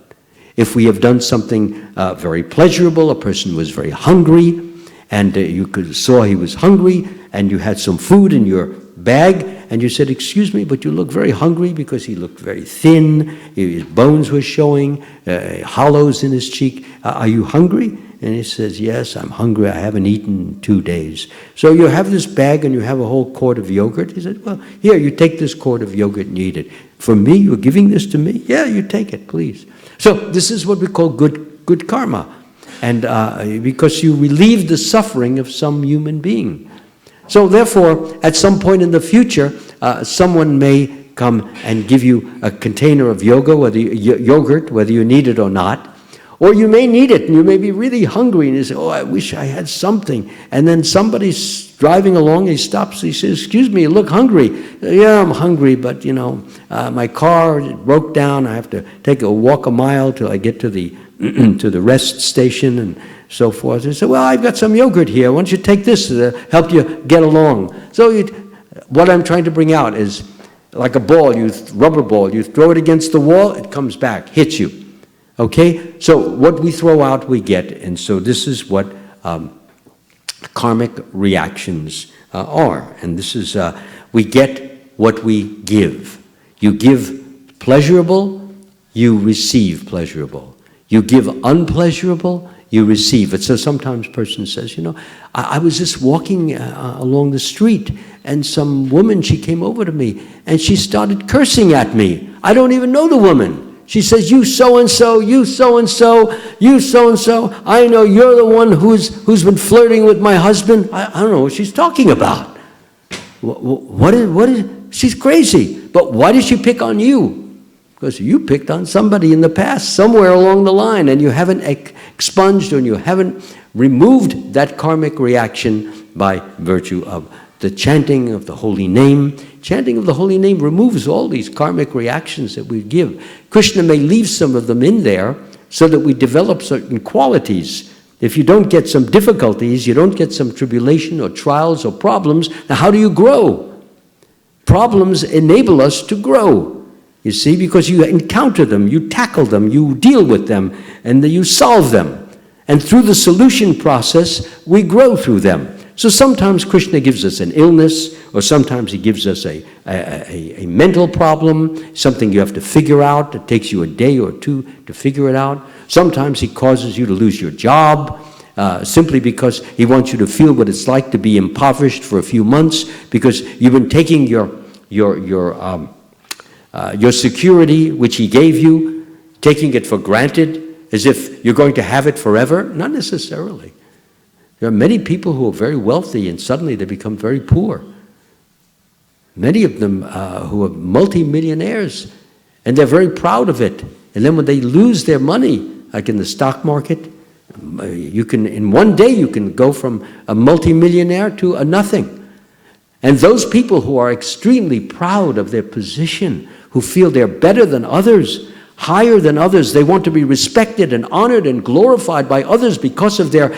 If we have done something very pleasurable, a person was very hungry, and you saw he was hungry, and you had some food in your bag, and you said, excuse me, but you look very hungry, because he looked very thin, his bones were showing, hollows in his cheek. Are you hungry? And he says, yes, I'm hungry, I haven't eaten in 2 days. So you have this bag and you have a whole quart of yogurt. He said, well, here, you take this quart of yogurt and you eat it. For me, you're giving this to me? Yeah, you take it, please. So this is what we call good karma. And because you relieve the suffering of some human being. So therefore, at some point in the future, someone may come and give you a container of yogurt, whether you need it or not. Or you may need it, and you may be really hungry, and you say, oh, I wish I had something. And then somebody's driving along, he stops, he says, excuse me, you look hungry. Yeah, I'm hungry, but, my car broke down. I have to walk a mile till I get to the to the rest station and so forth. He said, well, I've got some yogurt here. Why don't you take this to help you get along? So what I'm trying to bring out is like a ball, rubber ball. You throw it against the wall, it comes back, hits you. Okay? So what we throw out, we get. And so this is what karmic reactions are. And this is, we get what we give. You give pleasurable, you receive pleasurable. You give unpleasurable, you receive it. So sometimes a person says, I was just walking along the street, and some woman, she came over to me, and she started cursing at me. I don't even know the woman. She says, you so-and-so, you so-and-so, you so-and-so. I know you're the one who's been flirting with my husband. I don't know what she's talking about. What is, she's crazy. But why did she pick on you? Because you picked on somebody in the past, somewhere along the line, and you haven't expunged or you haven't removed that karmic reaction by virtue of the chanting of the holy name. Chanting of the holy name removes all these karmic reactions that we give. Krishna may leave some of them in there so that we develop certain qualities. If you don't get some difficulties, you don't get some tribulation or trials or problems, now how do you grow? Problems enable us to grow, you see, because you encounter them, you tackle them, you deal with them, and then you solve them. And through the solution process, we grow through them. So sometimes Krishna gives us an illness, or sometimes he gives us a mental problem, something you have to figure out. It takes you a day or two to figure it out. Sometimes he causes you to lose your job, simply because he wants you to feel what it's like to be impoverished for a few months, because you've been taking your security, which he gave you, taking it for granted, as if you're going to have it forever. Not necessarily. There are many people who are very wealthy and suddenly they become very poor. Many of them who are multi-millionaires, and they're very proud of it. And then when they lose their money, like in the stock market, you can, in one day, you can go from a multi-millionaire to a nothing. And those people who are extremely proud of their position, who feel they're better than others, higher than others, they want to be respected and honored and glorified by others because of their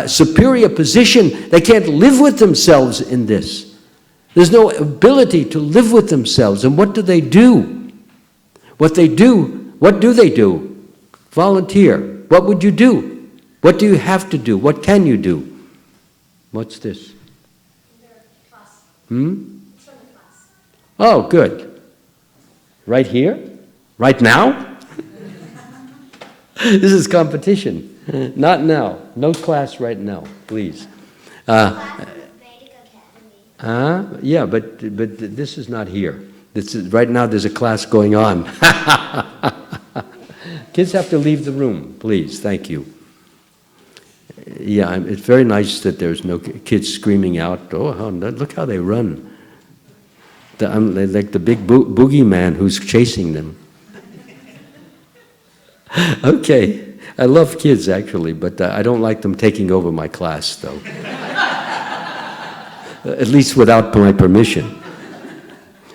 superior position. They can't live with themselves in this. There's no ability to live with themselves. And what do they do? What do they do? Volunteer. What would you do? What do you have to do? What can you do? What's this? Oh, good. Right here? Right now? This is competition. Not now. No class right now, please. Yeah, but this is not here. This is, right now there's a class going on. Kids have to leave the room, please. Thank you. Yeah, it's very nice that there's no kids screaming out, oh, look how they run. They're like the big boogeyman who's chasing them. Okay, I love kids actually, but I don't like them taking over my class though. At least without my permission.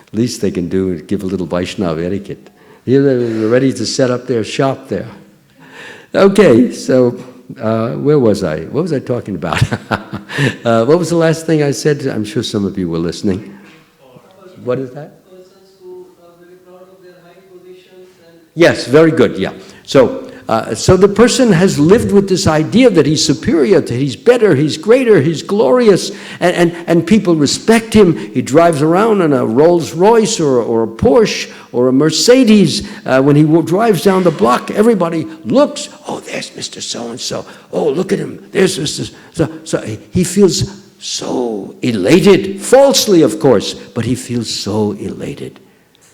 At least they can give a little Vaishnava etiquette. They're ready to set up their shop there. Okay, so where was I? What was I talking about? What was the last thing I said? I'm sure some of you were listening. What is that? Persons who are very proud of their high positions and... Yes, very good, yeah. So the person has lived with this idea that he's superior, that he's better, he's greater, he's glorious, and people respect him. He drives around in a Rolls Royce or a Porsche or a Mercedes. When he drives down the block, everybody looks, oh, there's Mr. So-and-so. Oh, look at him, there's Mr. So he feels so elated, falsely of course, but he feels so elated.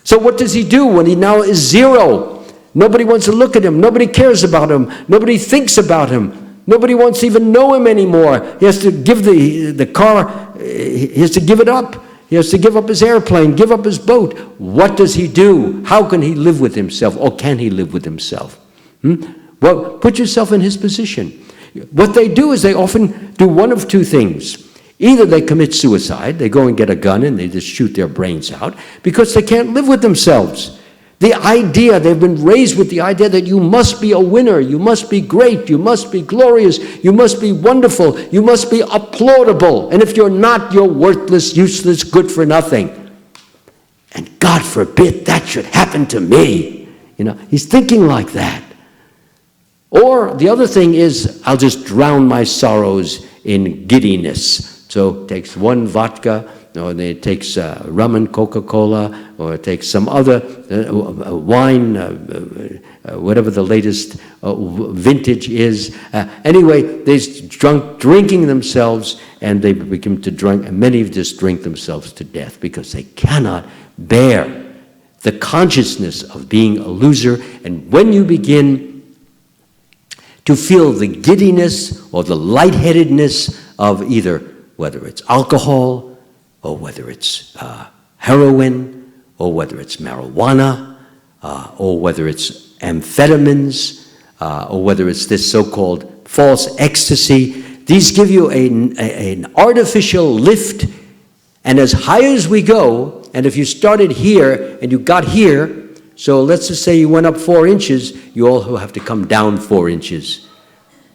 So what does he do when he now is zero? Nobody wants to look at him. Nobody cares about him. Nobody thinks about him. Nobody wants to even know him anymore. He has to give the car, he has to give it up. He has to give up his airplane, give up his boat. What does he do? How can he live with himself? Or can he live with himself? Well, put yourself in his position. What they do is they often do one of two things. Either they commit suicide, they go and get a gun and they just shoot their brains out because they can't live with themselves. The idea, they've been raised with the idea that you must be a winner, you must be great, you must be glorious, you must be wonderful, you must be applaudable. And if you're not, you're worthless, useless, good for nothing. And God forbid that should happen to me. You know, he's thinking like that. Or the other thing is, I'll just drown my sorrows in giddiness. So it takes one vodka, or it takes rum and Coca-Cola, or it takes some other wine, whatever the latest vintage is. Anyway, they're drinking themselves, and they begin to drink, and many just drink themselves to death because they cannot bear the consciousness of being a loser. And when you begin to feel the giddiness or the lightheadedness of either, whether it's alcohol, or whether it's heroin, or whether it's marijuana, or whether it's amphetamines, or whether it's this so-called false ecstasy. These give you an artificial lift And as high as we go, and if you started here and you got here, so let's just say you went up 4 inches, you also have to come down 4 inches.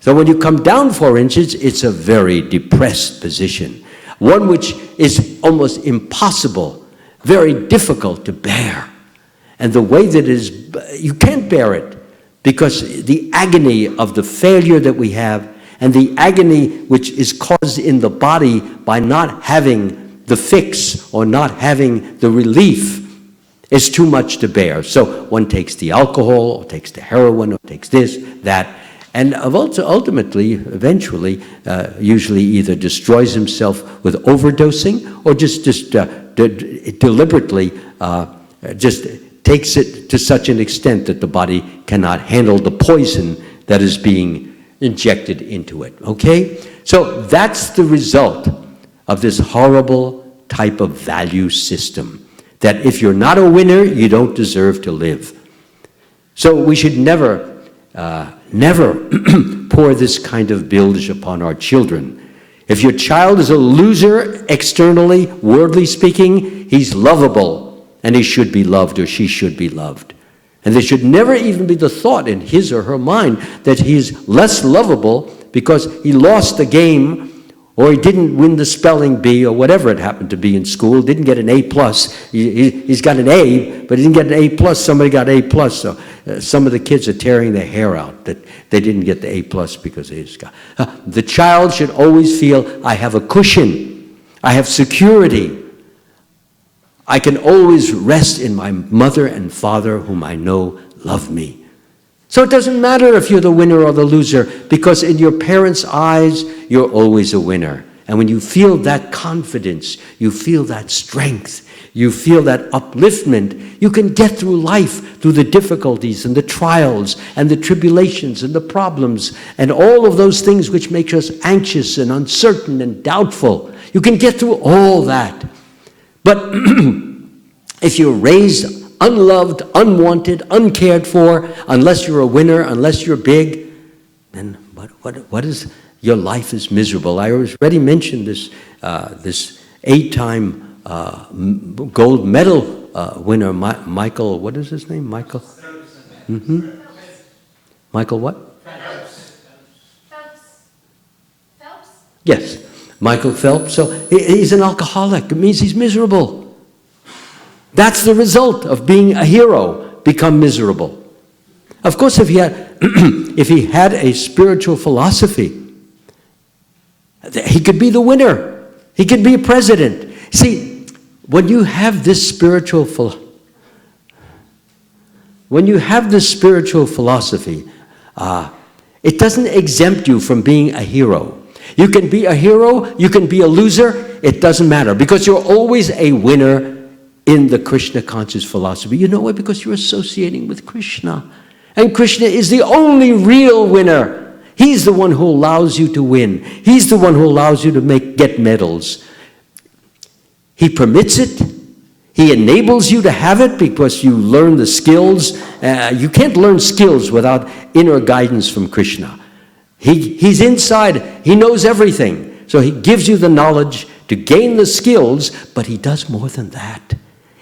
So when you come down 4 inches, it's a very depressed position, one which is almost impossible, very difficult to bear. And the way that it is, you can't bear it, because the agony of the failure that we have, and the agony which is caused in the body by not having the fix or not having the relief, is too much to bear. So one takes the alcohol, or takes the heroin, or takes this, that, and ultimately, eventually, usually either destroys himself with overdosing, or just deliberately just takes it to such an extent that the body cannot handle the poison that is being injected into it, okay? So that's the result of this horrible type of value system, that if you're not a winner, you don't deserve to live. So we should never pour this kind of bilge upon our children. If your child is a loser externally, worldly speaking, he's lovable, and he should be loved, or she should be loved. And there should never even be the thought in his or her mind that he's less lovable because he lost the game, or he didn't win the spelling bee, or whatever it happened to be in school, didn't get an A+. He's got an A, but he didn't get an A+, somebody got A+. So some of the kids are tearing their hair out that they didn't get the A+ because they just got... The child should always feel, I have a cushion, I have security. I can always rest in my mother and father whom I know love me. So it doesn't matter if you're the winner or the loser, because in your parents' eyes, you're always a winner. And when you feel that confidence, you feel that strength, you feel that upliftment, you can get through life, through the difficulties and the trials and the tribulations and the problems and all of those things which make us anxious and uncertain and doubtful. You can get through all that. But if you're raised unloved, unwanted, uncared for, unless you're a winner, unless you're big, then what is, your life is miserable. I already mentioned this, this 8-time gold medal winner, Michael, what is his name? Michael? Mm-hmm. Michael what? Phelps? Yes, Michael Phelps. So he's an alcoholic. It means he's miserable. That's the result of being a hero, become miserable. Of course, if he had a spiritual philosophy, he could be the winner. He could be a president. See, when you have this spiritual philosophy, it doesn't exempt you from being a hero. You can be a hero, you can be a loser, it doesn't matter, because you're always a winner in the Krishna conscious philosophy. You know why? Because you're associating with Krishna. And Krishna is the only real winner. He's the one who allows you to win. He's the one who allows you to get medals. He permits it. He enables you to have it because you learn the skills. You can't learn skills without inner guidance from Krishna. He's inside. He knows everything. So he gives you the knowledge to gain the skills, but he does more than that.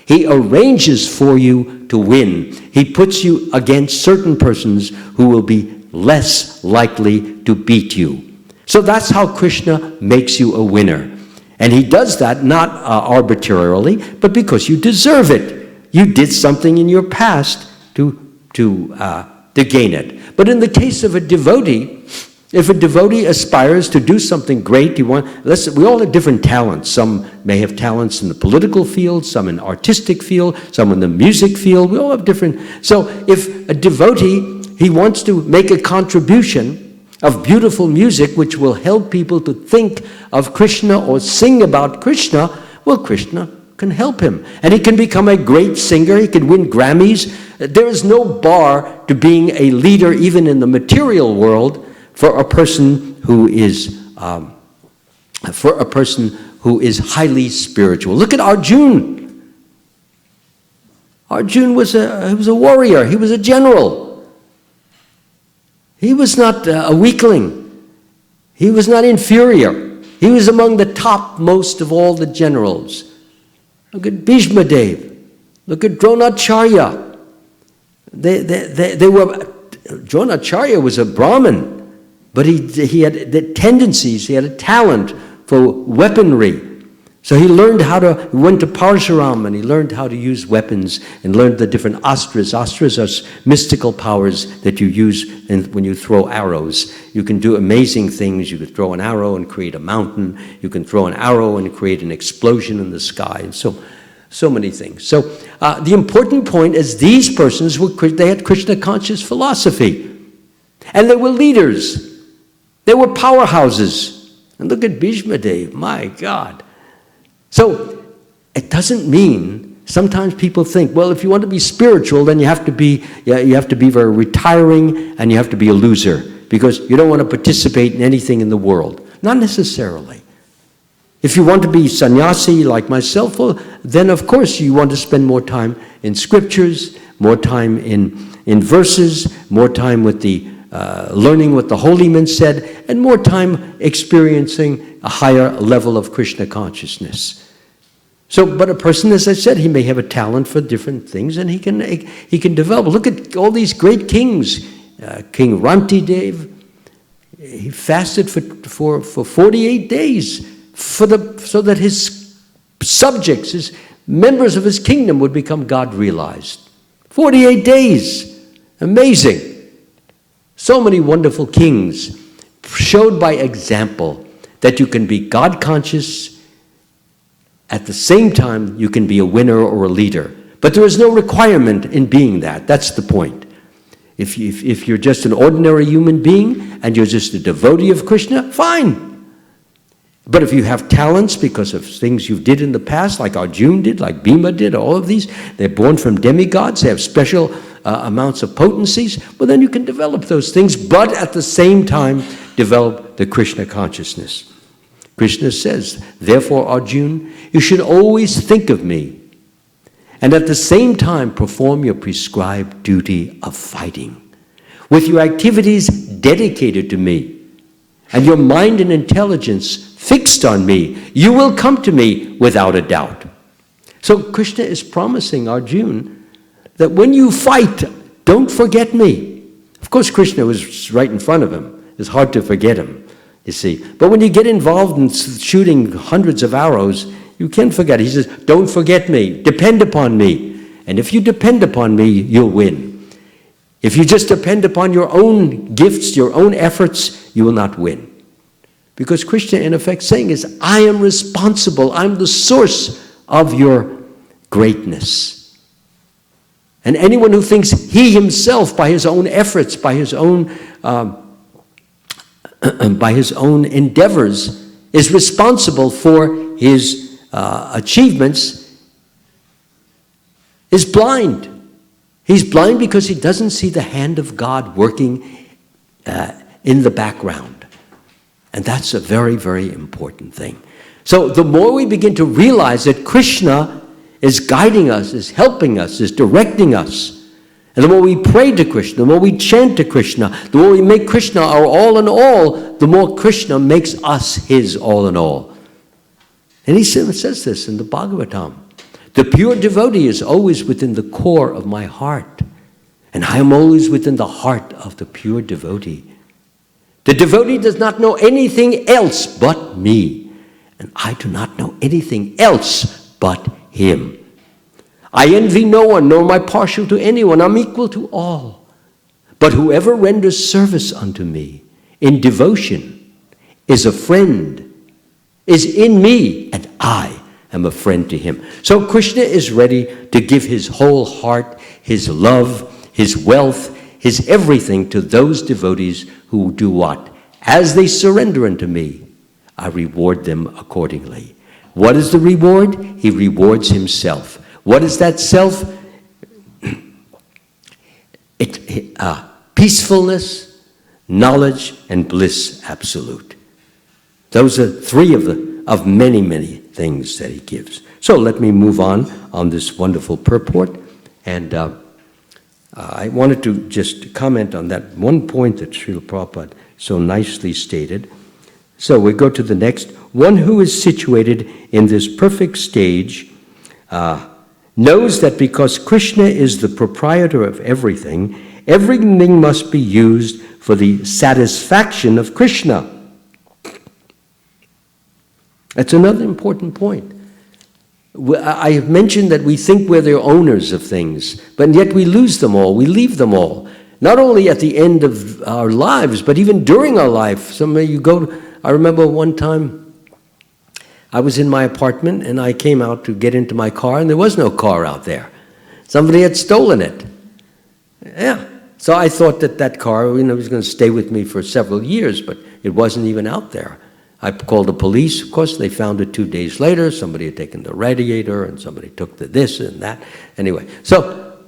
He arranges for you to win. He puts you against certain persons who will be less likely to beat you. So that's how Krishna makes you a winner. And he does that not arbitrarily, but because you deserve it. You did something in your past to gain it. But in the case of a devotee, if a devotee aspires to do something great, we all have different talents. Some may have talents in the political field, some in artistic field, some in the music field. We all have different. So if a devotee, he wants to make a contribution of beautiful music which will help people to think of Krishna or sing about Krishna, well, Krishna can help him. And he can become a great singer. He can win Grammys. There is no bar to being a leader even in the material world for a person who is highly spiritual. Look at Arjuna. Arjuna was a warrior. He was a general. He was not a weakling. He was not inferior. He was among the topmost of all the generals. Look at Bhishma Dev. Look at Dronacharya. They were. Dronacharya was a Brahmin, but he had the tendencies. He had a talent for weaponry. So he learned he went to Parshuram and he learned how to use weapons and learned the different astras. Astras are mystical powers that you use when you throw arrows. You can do amazing things. You could throw an arrow and create a mountain. You can throw an arrow and create an explosion in the sky. And so many things. So the important point is these persons, they had Krishna conscious philosophy. And they were leaders. They were powerhouses. And look at Bhishma Dev, my God. So it doesn't mean, sometimes people think, well, if you want to be spiritual, then you have to be very retiring and you have to be a loser because you don't want to participate in anything in the world. Not necessarily. If you want to be sannyasi like myself, well, then of course you want to spend more time in scriptures, more time in verses, more time with the learning what the holy men said, and more time experiencing a higher level of Krishna consciousness. So, but a person, as I said, he may have a talent for different things, and he can develop. Look at all these great kings. King Ranti Dev, he fasted for 48 days so that his subjects, his members of his kingdom, would become God realized. 48 days, amazing. So many wonderful kings showed by example that you can be God conscious. At the same time, you can be a winner or a leader. But there is no requirement in being that. That's the point. If you're just an ordinary human being and you're just a devotee of Krishna, fine. But if you have talents because of things you did in the past, like Arjuna did, like Bhima did, all of these, they're born from demigods, they have special amounts of potencies, well then you can develop those things, but at the same time, develop the Krishna consciousness. Krishna says, therefore, Arjuna, you should always think of me, and at the same time perform your prescribed duty of fighting, with your activities dedicated to me, and your mind and intelligence fixed on me, you will come to me without a doubt. So Krishna is promising Arjuna that when you fight, don't forget me. Of course, Krishna was right in front of him. It's hard to forget him, you see. But when you get involved in shooting hundreds of arrows, you can forget. He says, don't forget me. Depend upon me. And if you depend upon me, you'll win. If you just depend upon your own gifts, your own efforts, you will not win. Because Krishna, in effect, saying is, I am responsible. I'm the source of your greatness. And anyone who thinks he himself, by his own efforts, by his own endeavors, is responsible for his achievements, is blind. He's blind because he doesn't see the hand of God working in the background. And that's a very, very important thing. So the more we begin to realize that Krishna is guiding us, is helping us, is directing us, and the more we pray to Krishna, the more we chant to Krishna, the more we make Krishna our all in all, the more Krishna makes us his all in all. And he says this in the Bhagavatam. The pure devotee is always within the core of my heart, and I am always within the heart of the pure devotee. The devotee does not know anything else but me, and I do not know anything else but him. I envy no one, nor am I partial to anyone. I'm equal to all. But whoever renders service unto me in devotion is a friend, is in me, and I am a friend to him. So Krishna is ready to give his whole heart, his love, his wealth, his everything to those devotees who do what? As they surrender unto me, I reward them accordingly. What is the reward? He rewards himself. What is that self? Peacefulness, knowledge, and bliss absolute. Those are three of many, many things that he gives. So let me move on this wonderful purport. And I wanted to just comment on that one point that Srila Prabhupada so nicely stated. So we go to the next. one who is situated in this perfect stage knows that because Krishna is the proprietor of everything, everything must be used for the satisfaction of Krishna. That's another important point. I have mentioned that we think we're the owners of things, but yet we lose them all, we leave them all. Not only at the end of our lives, but even during our life. I remember one time I was in my apartment and I came out to get into my car and there was no car out there. Somebody had stolen it. Yeah. So I thought that car, was going to stay with me for several years, but it wasn't even out there. I called the police. Of course, they found it 2 days later. Somebody had taken the radiator and somebody took the this and that. Anyway, so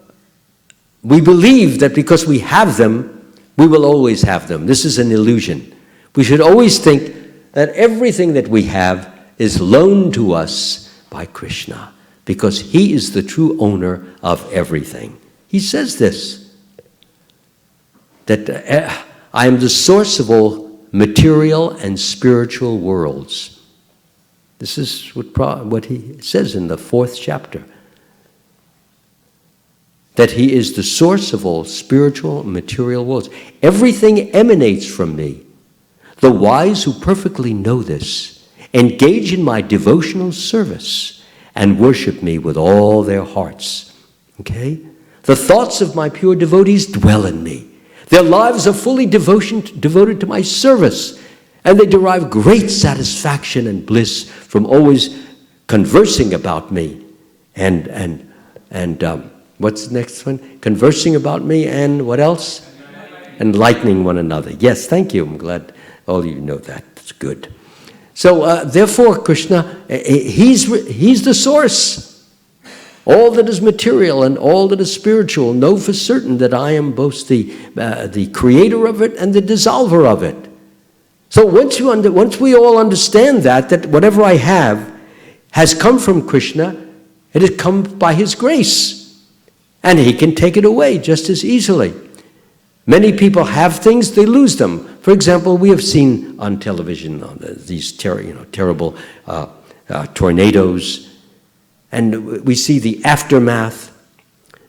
we believe that because we have them, we will always have them. This is an illusion. We should always think that everything that we have is loaned to us by Krishna because he is the true owner of everything. He says this, that I am the source of all material and spiritual worlds. This is what he says in the 4th chapter. That he is the source of all spiritual and material worlds. Everything emanates from me. The wise who perfectly know this engage in my devotional service and worship me with all their hearts. Okay? The thoughts of my pure devotees dwell in me. Their lives are fully devoted to my service, and they derive great satisfaction and bliss from always conversing about me and what's the next one? Conversing about me and what else? Enlightening one another. Yes, thank you. I'm glad all of you know that. That's good. So therefore, Krishna, he's the source. All that is material and all that is spiritual, know for certain that I am both the creator of it and the dissolver of it. So once we all understand that whatever I have has come from Krishna, it has come by his grace. And he can take it away just as easily. Many people have things, they lose them. For example, we have seen on television these terrible tornadoes, and we see the aftermath.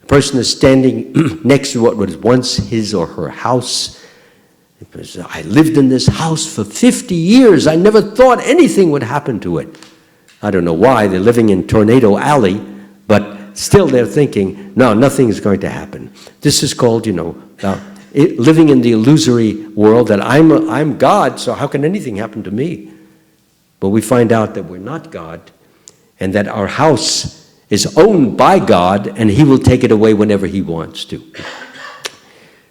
A person is standing next to what was once his or her house. I lived in this house for 50 years. I never thought anything would happen to it. I don't know why. They're living in Tornado Alley, but still they're thinking, no, nothing is going to happen. This is called, living in the illusory world that I'm God, so how can anything happen to me? But we find out that we're not God, and that our house is owned by God, and he will take it away whenever he wants to.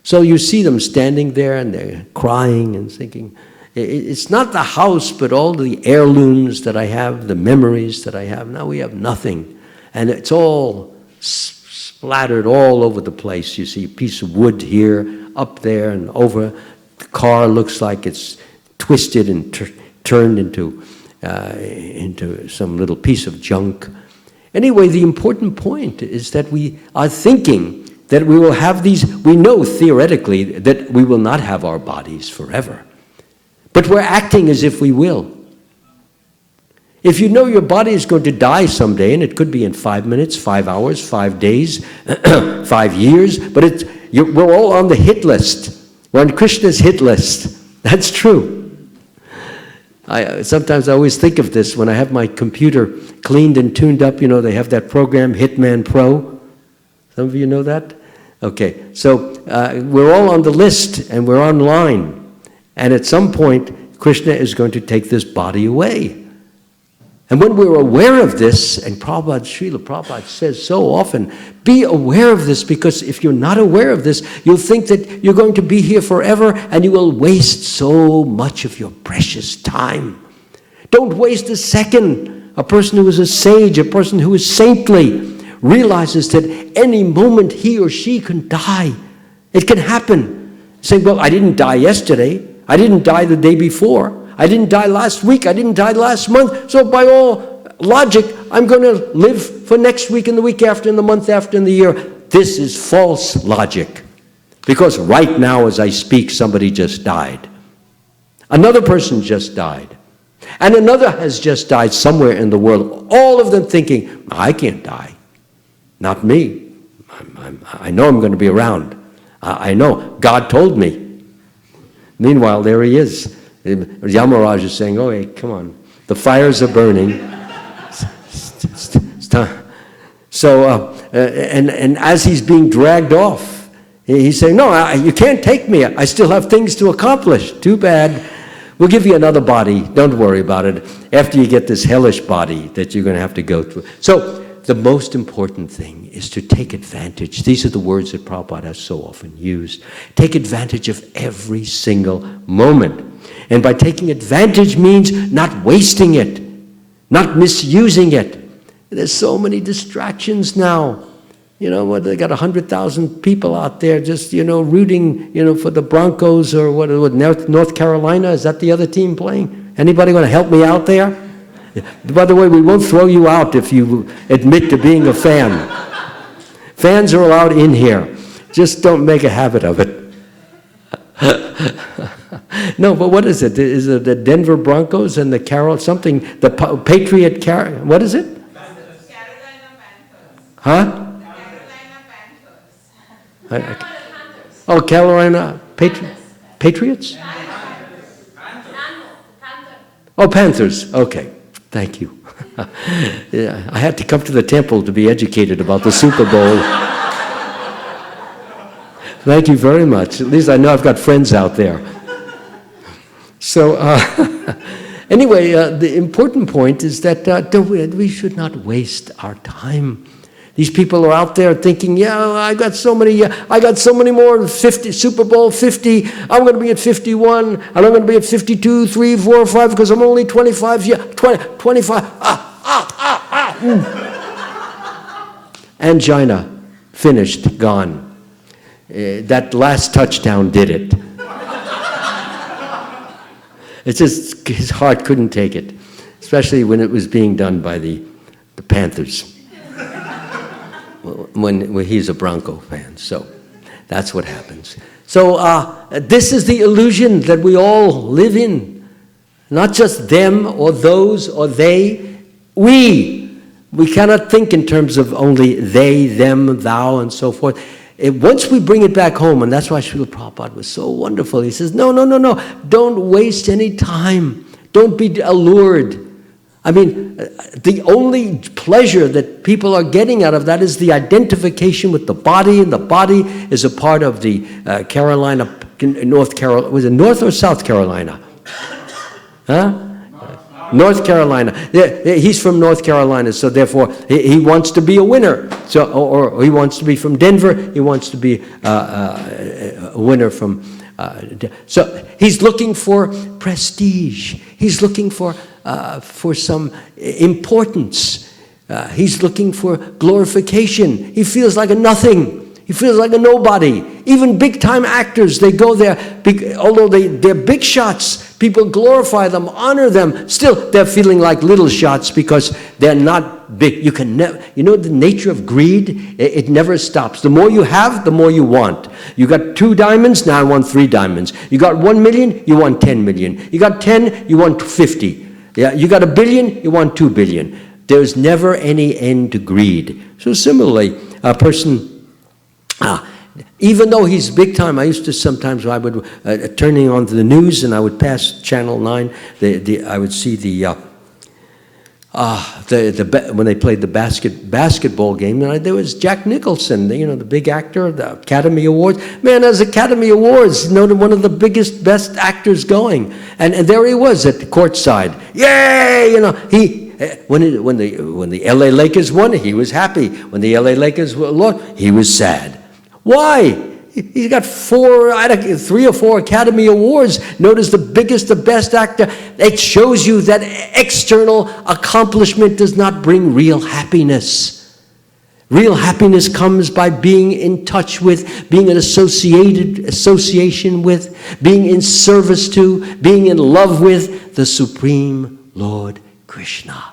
So you see them standing there, and they're crying and thinking, it's not the house, but all the heirlooms that I have, the memories that I have. Now we have nothing. And it's all splattered all over the place. You see a piece of wood here, up there, and over. The car looks like it's twisted and turned into some little piece of junk. Anyway, the important point is that we are thinking that we will have these. We know theoretically that we will not have our bodies forever, but we're acting as if we will. If you know your body is going to die someday, and it could be in 5 minutes, 5 hours, 5 days, 5 years, but we're all on the hit list. We're on Krishna's hit list. That's true. Sometimes I always think of this when I have my computer cleaned and tuned up. They have that program, Hitman Pro. Some of you know that? Okay, so we're all on the list and we're online. And at some point, Krishna is going to take this body away. And when we're aware of this, and Srila Prabhupada says so often, be aware of this, because if you're not aware of this, you'll think that you're going to be here forever and you will waste so much of your precious time. Don't waste a second. A person who is a sage, a person who is saintly, realizes that any moment he or she can die. It can happen. Say, well, I didn't die yesterday. I didn't die the day before. I didn't die last week. I didn't die last month. So by all logic, I'm going to live for next week and the week after and the month after and the year. This is false logic. Because right now as I speak, somebody just died. Another person just died. And another has just died somewhere in the world. All of them thinking, I can't die. Not me. I know I'm going to be around. I know. God told me. Meanwhile, there he is. Yamaraj is saying, oh, hey, come on. The fires are burning. It's time. So, and as he's being dragged off, he's saying, no, you can't take me. I still have things to accomplish. Too bad. We'll give you another body. Don't worry about it. After you get this hellish body that you're going to have to go through. So the most important thing is to take advantage. These are the words that Prabhupada has so often used. Take advantage of every single moment. And by taking advantage means not wasting it, not misusing it. There's so many distractions now. You know, they got 100,000 people out there just, rooting, for the Broncos or what North Carolina. Is that the other team playing? Anybody want to help me out there? By the way, we won't throw you out if you admit to being a fan. Fans are allowed in here. Just don't make a habit of it. No, but what is it? Is it the Denver Broncos and the Patriot what is it? Panthers. Carolina Panthers. Huh? Carolina Panthers. Oh, Carolina Patriots? Oh, Panthers. Okay. Thank you. Yeah, I had to come to the temple to be educated about the Super Bowl. Thank you very much. At least I know I've got friends out there. So, anyway, the important point is that we should not waste our time. These people are out there thinking, yeah, I got so many more 50, Super Bowl 50. I'm going to be at 51, and I'm going to be at 52, 3, 4, 5, because I'm only 25, 25. Angina, finished, gone. That last touchdown did it. It's just, his heart couldn't take it, especially when it was being done by the Panthers. When he's a Bronco fan, so that's what happens. So this is the illusion that we all live in. Not just them or those or they, we. We cannot think in terms of only they, them, thou, and so forth. Once we bring it back home, and that's why Srila Prabhupada was so wonderful, he says, no, don't waste any time. Don't be allured. I mean, the only pleasure that people are getting out of that is the identification with the body, and the body is a part of the North Carolina. Was it North or South Carolina? Huh? North Carolina. He's from North Carolina, so therefore he wants to be a winner. So, or he wants to be from Denver. He wants to be a winner from. So he's looking for prestige. He's looking for some importance. He's looking for glorification. He feels like a nothing. He feels like a nobody. Even big-time actors, they go there, although they're big shots, people glorify them, honor them, still they're feeling like little shots because they're not big. You can never, the nature of greed, it never stops. The more you have, the more you want. You got 2 diamonds, now I want 3 diamonds. You got 1 million, you want 10 million. You got 10, you want 50. Yeah, you got 1 billion, you want 2 billion. There's never any end to greed. So similarly, a person, even though he's big time, I used to sometimes, I would, turning on to the news and I would pass Channel 9, I would see when they played the basketball game, and there was Jack Nicholson, the big actor, the Academy Awards. Man, as Academy Awards, one of the biggest, best actors going. And there he was at the courtside. Yay! When the LA Lakers won, he was happy. When the LA Lakers lost, he was sad. Why? He's got 3 or 4 Academy Awards. Notice the biggest, the best actor. It shows you that external accomplishment does not bring real happiness. Real happiness comes by being in touch with, being in association with, being in service to, being in love with the Supreme Lord Krishna.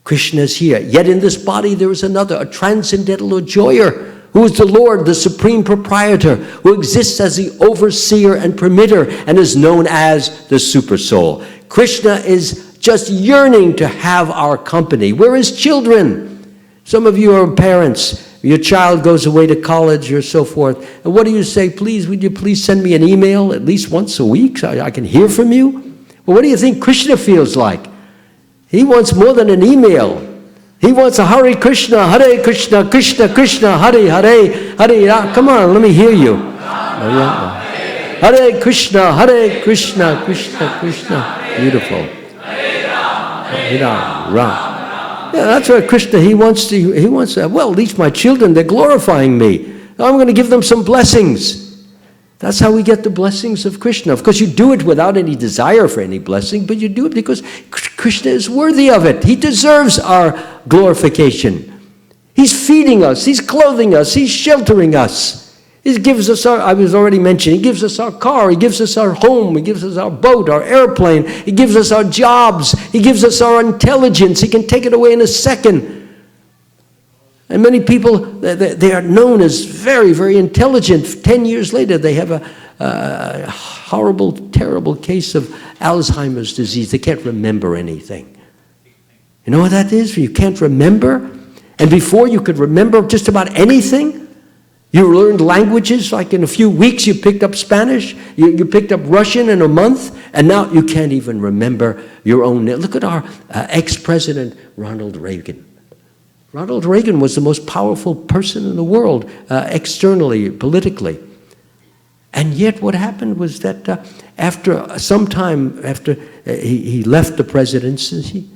Krishna is here. Yet in this body there is another, a transcendental enjoyer, who is the Lord, the Supreme Proprietor, who exists as the overseer and permitter and is known as the Super Soul. Krishna is just yearning to have our company. We're his children. Some of you are parents. Your child goes away to college or so forth. And what do you say? Please, would you please send me an email at least once a week so I can hear from you? Well, what do you think Krishna feels like? He wants more than an email. He wants a Hare Krishna, Krishna Krishna, Hare Hare, Hare Rama. Come on, let me hear you. Hare Krishna, Krishna Krishna. Beautiful. Hare Rama. Yeah, that's what Krishna, he wants to, well, at least my children, they're glorifying me. I'm going to give them some blessings. That's how we get the blessings of Krishna. Of course, you do it without any desire for any blessing, but you do it because Krishna is worthy of it. He deserves our glorification. He's feeding us. He's clothing us. He's sheltering us. He gives us I was already mentioning, he gives us our car. He gives us our home. He gives us our boat, our airplane. He gives us our jobs. He gives us our intelligence. He can take it away in a second. And many people, they are known as very, very intelligent. 10 years later, they have a horrible, terrible case of Alzheimer's disease. They can't remember anything. You know what that is? You can't remember. And before you could remember just about anything. You learned languages, like in a few weeks you picked up Spanish. You picked up Russian in a month. And now you can't even remember your own name. Look at our ex-president, Ronald Reagan. Ronald Reagan was the most powerful person in the world, externally, politically. And yet what happened was that after some time, after he left the presidency,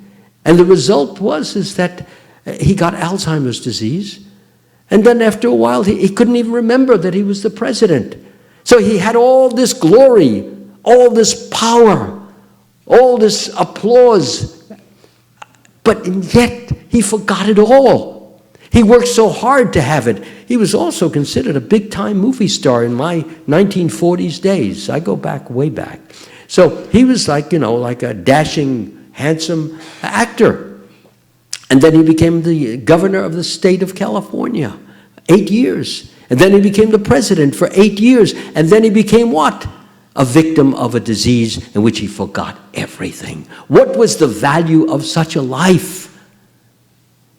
and the result is that he got Alzheimer's disease. And then after a while, he couldn't even remember that he was the president. So he had all this glory, all this power, all this applause, but yet he forgot it all. He worked so hard to have it. He was also considered a big-time movie star in my 1940s days. I go back, way back. So he was like a dashing, handsome actor. And then he became the governor of the state of California, 8 years. And then he became the president for 8 years. And then he became what? A victim of a disease in which he forgot everything. What was the value of such a life?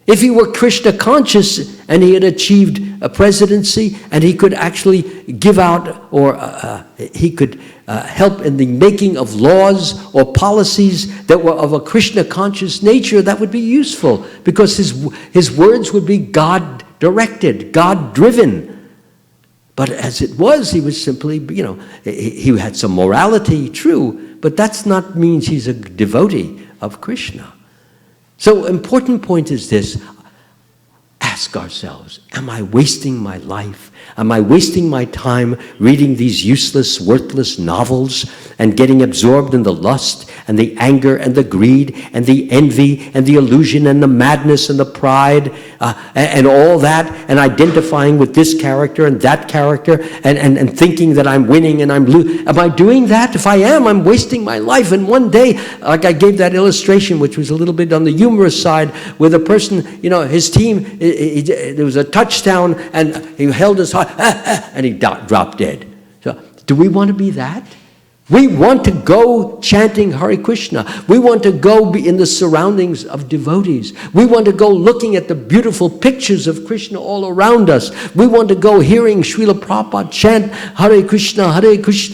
If he were Krishna conscious and he had achieved a presidency and he could actually give out or he could help in the making of laws or policies that were of a Krishna conscious nature, that would be useful because his words would be God directed, God driven. But as it was, he was simply, he had some morality, true, but that's not means he's a devotee of Krishna. So important point is this, ask ourselves, am I wasting my life? Am I wasting my time reading these useless, worthless novels and getting absorbed in the lust and the anger and the greed and the envy and the illusion and the madness and the pride and all that and identifying with this character and that character and thinking that I'm winning and I'm losing? Am I doing that? If I am, I'm wasting my life. And one day, like I gave that illustration, which was a little bit on the humorous side, where the person, his team, there was a touchdown and he held his heart and he dropped dead. So, do we want to be that? We want to go chanting Hare Krishna. We want to go be in the surroundings of devotees. We want to go looking at the beautiful pictures of Krishna all around us. We want to go hearing Srila Prabhupada chant Hare Krishna,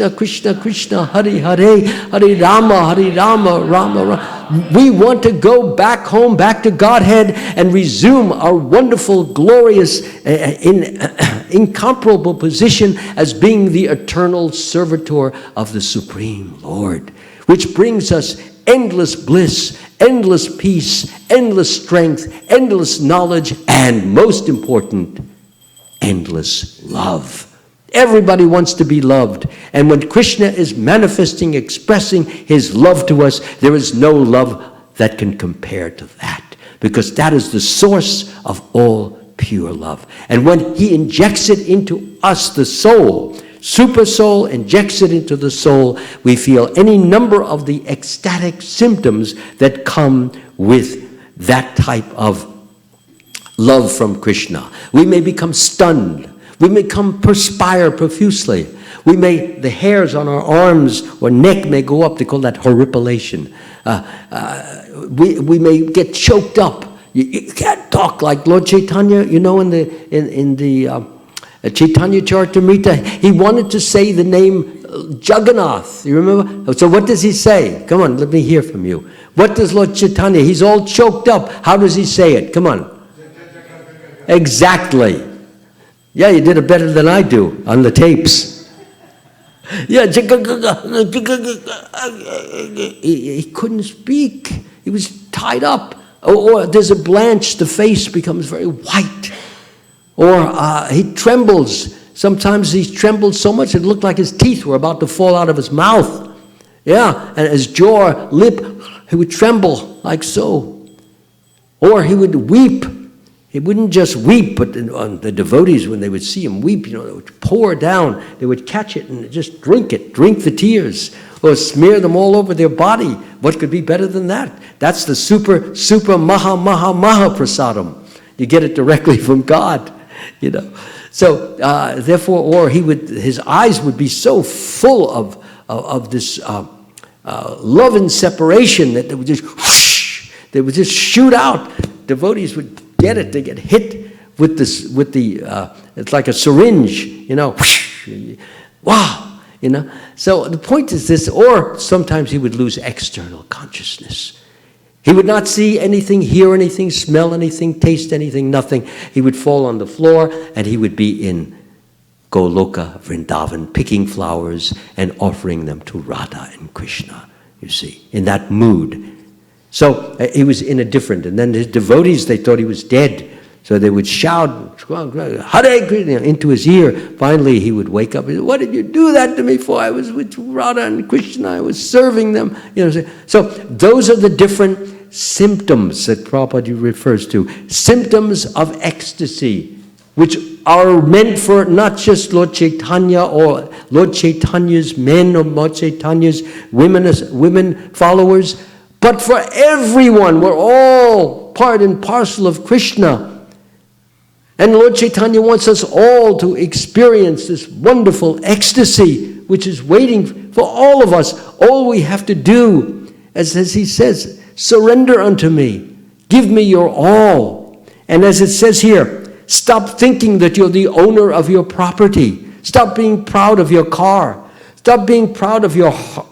Krishna Krishna, Hare Hare, Hare Rama, Rama Rama. We want to go back home, back to Godhead, and resume our wonderful, glorious, incomparable position as being the eternal servitor of the Supreme Lord, which brings us endless bliss, endless peace, endless strength, endless knowledge, and most important, endless love. Everybody wants to be loved. And when Krishna is manifesting, expressing his love to us, there is no love that can compare to that, because that is the source of all pure love. And when he injects it into us, the soul, super soul injects it into the soul, we feel any number of the ecstatic symptoms that come with that type of love from Krishna. We may become stunned. We may perspire profusely. The hairs on our arms or neck may go up. They call that horripilation. We may get choked up. You can't talk like Lord Chaitanya, in the Chaitanya Charitamrita. He wanted to say the name Jagannath. You remember? So what does he say? Come on, let me hear from you. What does Lord Chaitanya? He's all choked up. How does he say it? Come on. Exactly. Yeah, you did it better than I do on the tapes. Yeah, he couldn't speak. He was tied up. Or there's a blanch, the face becomes very white. Or he trembles. Sometimes he trembled so much it looked like his teeth were about to fall out of his mouth. Yeah, and his jaw, lip, he would tremble like so. Or he would weep. He wouldn't just weep, but the devotees, when they would see him weep, they would pour down. They would catch it and just drink the tears, or smear them all over their body. What could be better than that? That's the super maha prasadam. You get it directly from God, So therefore, or his eyes would be so full of this love and separation that they would just whoosh, they would just shoot out. Devotees would get it. They get hit with this, it's like a syringe, whoosh, wow, So the point is this, or sometimes he would lose external consciousness. He would not see anything, hear anything, smell anything, taste anything, nothing. He would fall on the floor and he would be in Goloka, Vrindavan, picking flowers and offering them to Radha and Krishna, you see, in that mood. So he was in a different, and then his devotees, they thought he was dead. So they would shout, Hare Krishna, into his ear. Finally, he would wake up and say, what did you do that to me for? I was with Radha and Krishna. I was serving them. So those are the different symptoms that Prabhupada refers to. Symptoms of ecstasy, which are meant for not just Lord Chaitanya or Lord Chaitanya's men or Lord Chaitanya's women followers, but for everyone. We're all part and parcel of Krishna. And Lord Chaitanya wants us all to experience this wonderful ecstasy, which is waiting for all of us. All we have to do, as he says, surrender unto me. Give me your all. And as it says here, stop thinking that you're the owner of your property. Stop being proud of your car. Stop being proud of your home,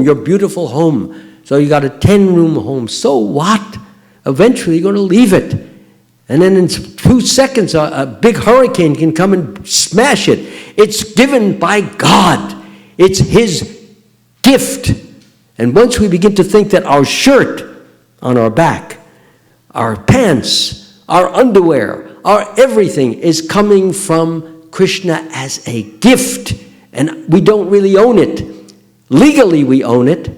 your beautiful home. So you got a 10-room home. So what? Eventually you're going to leave it. And then in 2 seconds, a big hurricane can come and smash it. It's given by God. It's His gift. And once we begin to think that our shirt on our back, our pants, our underwear, our everything is coming from Krishna as a gift, and we don't really own it. Legally we own it,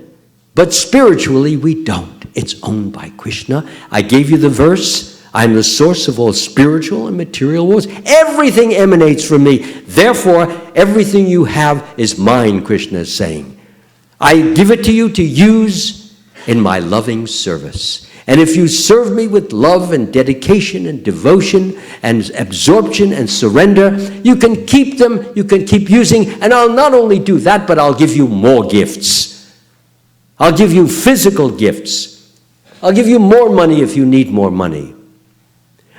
but spiritually we don't. It's owned by Krishna. I gave you the verse. I'm the source of all spiritual and material worlds. Everything emanates from me. Therefore, everything you have is mine, Krishna is saying. I give it to you to use in my loving service. And if you serve me with love and dedication and devotion and absorption and surrender, you can keep them, you can keep using, and I'll not only do that, but I'll give you more gifts. I'll give you physical gifts. I'll give you more money if you need more money.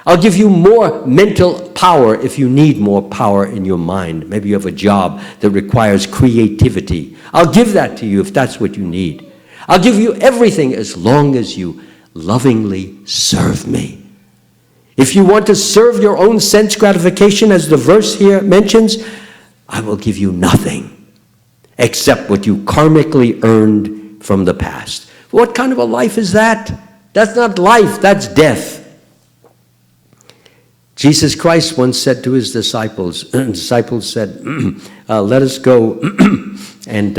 I'll give you more mental power if you need more power in your mind. Maybe you have a job that requires creativity. I'll give that to you if that's what you need. I'll give you everything as long as you lovingly serve me. If you want to serve your own sense gratification, as the verse here mentions, I will give you nothing except what you karmically earned from the past. What kind of a life is that? That's not life, that's death. Jesus Christ once said to his disciples said, let us go and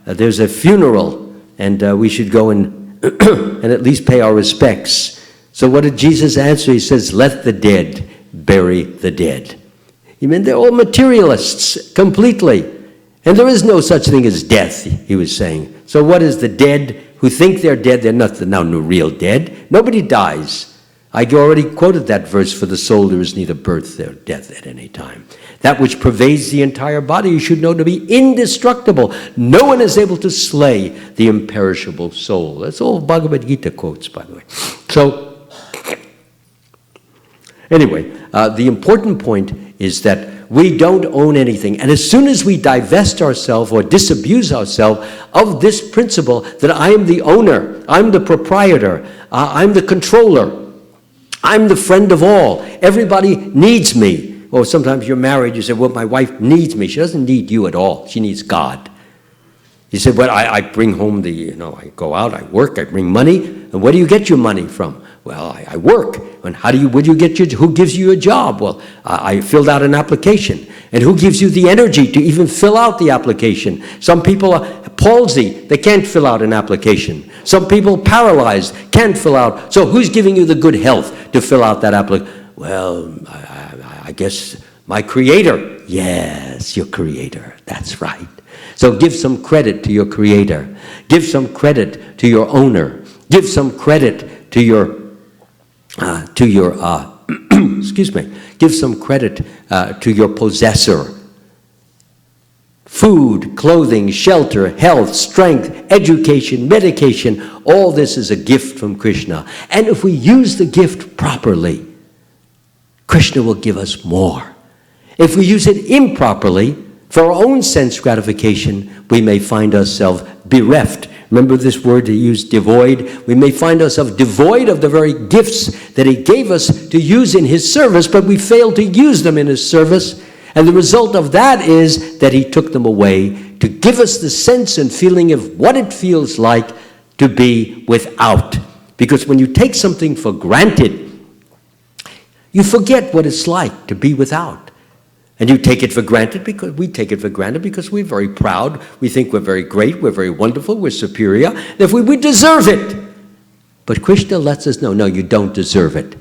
there's a funeral and we should go and at least pay our respects. So what did Jesus answer? He says, let the dead bury the dead. He meant they're all materialists completely. And there is no such thing as death, he was saying. So what is the dead who think they're dead? They're not no real dead. Nobody dies. I already quoted that verse, for the soul there is neither birth nor death at any time. That which pervades the entire body you should know to be indestructible. No one is able to slay the imperishable soul. That's all Bhagavad Gita quotes, by the way. So, anyway, the important point is that we don't own anything. And as soon as we divest ourselves or disabuse ourselves of this principle that I am the owner, I'm the proprietor, I'm the controller, I'm the friend of all, everybody needs me. Or sometimes you're married, you say, well, my wife needs me. She doesn't need you at all. She needs God. You said, well, I bring home I go out, I work, I bring money. And where do you get your money from? Well, I work. And who gives you a job? Well, I filled out an application. And who gives you the energy to even fill out the application? Some people are palsy, they can't fill out an application. Some people paralyzed, can't fill out. So who's giving you the good health to fill out that application? Well, I guess my creator. Yes, your creator, that's right. So give some credit to your creator. Give some credit to your owner. Give some credit to your excuse me, give some credit to your possessor. Food, clothing, shelter, health, strength, education, medication, all this is a gift from Krishna. And if we use the gift properly, Krishna will give us more. If we use it improperly, for our own sense gratification, we may find ourselves bereft. Remember this word he used, devoid? We may find ourselves devoid of the very gifts that he gave us to use in his service, but we fail to use them in his service. And the result of that is that he took them away to give us the sense and feeling of what it feels like to be without. Because when you take something for granted, you forget what it's like to be without. And you take it for granted because we take it for granted because we're very proud. We think we're very great, we're very wonderful, we're superior. Therefore, we deserve it. But Krishna lets us know, no, you don't deserve it.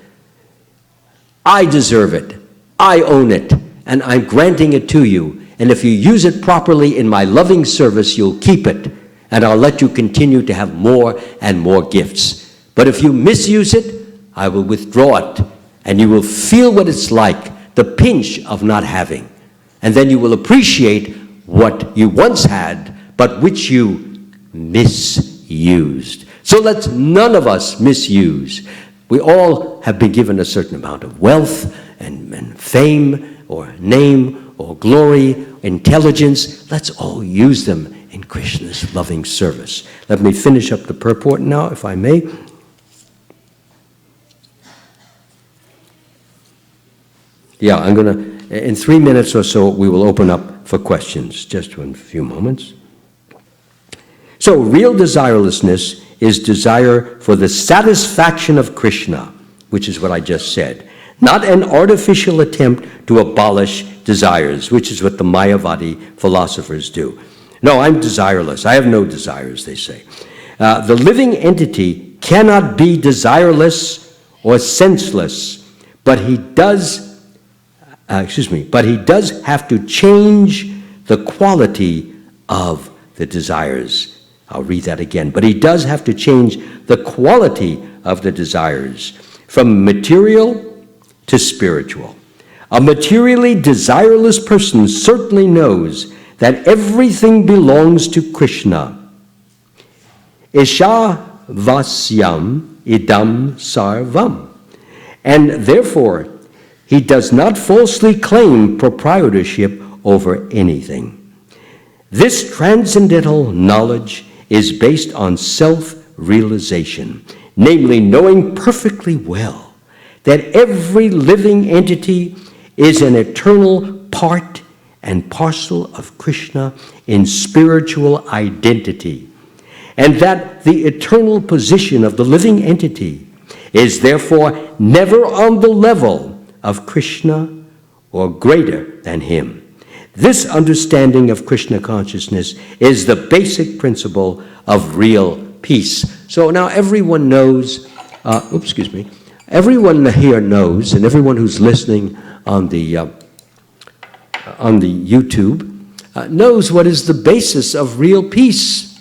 I deserve it. I own it. And I'm granting it to you. And if you use it properly in my loving service, you'll keep it. And I'll let you continue to have more and more gifts. But if you misuse it, I will withdraw it. And you will feel what it's like, the pinch of not having. And then you will appreciate what you once had, but which you misused. So let's none of us misuse. We all have been given a certain amount of wealth and fame or name or glory, intelligence. Let's all use them in Krishna's loving service. Let me finish up the purport now, if I may. Yeah, I'm going to, in 3 minutes or so, we will open up for questions, just in a few moments. So, real desirelessness is desire for the satisfaction of Krishna, which is what I just said. Not an artificial attempt to abolish desires, which is what the Mayavadi philosophers do. No, I'm desireless. I have no desires, they say. The living entity cannot be desireless or senseless, but he does have to change the quality of the desires. I'll read that again. But he does have to change the quality of the desires from material to spiritual. A materially desireless person certainly knows that everything belongs to Krishna. Isha vasyam idam sarvam. And therefore, he does not falsely claim proprietorship over anything. This transcendental knowledge is based on self-realization, namely knowing perfectly well that every living entity is an eternal part and parcel of Krishna in spiritual identity, and that the eternal position of the living entity is therefore never on the level of Krishna or greater than him. This understanding of Krishna consciousness is the basic principle of real peace. So now everyone knows, everyone here knows, and everyone who's listening on the YouTube knows what is the basis of real peace.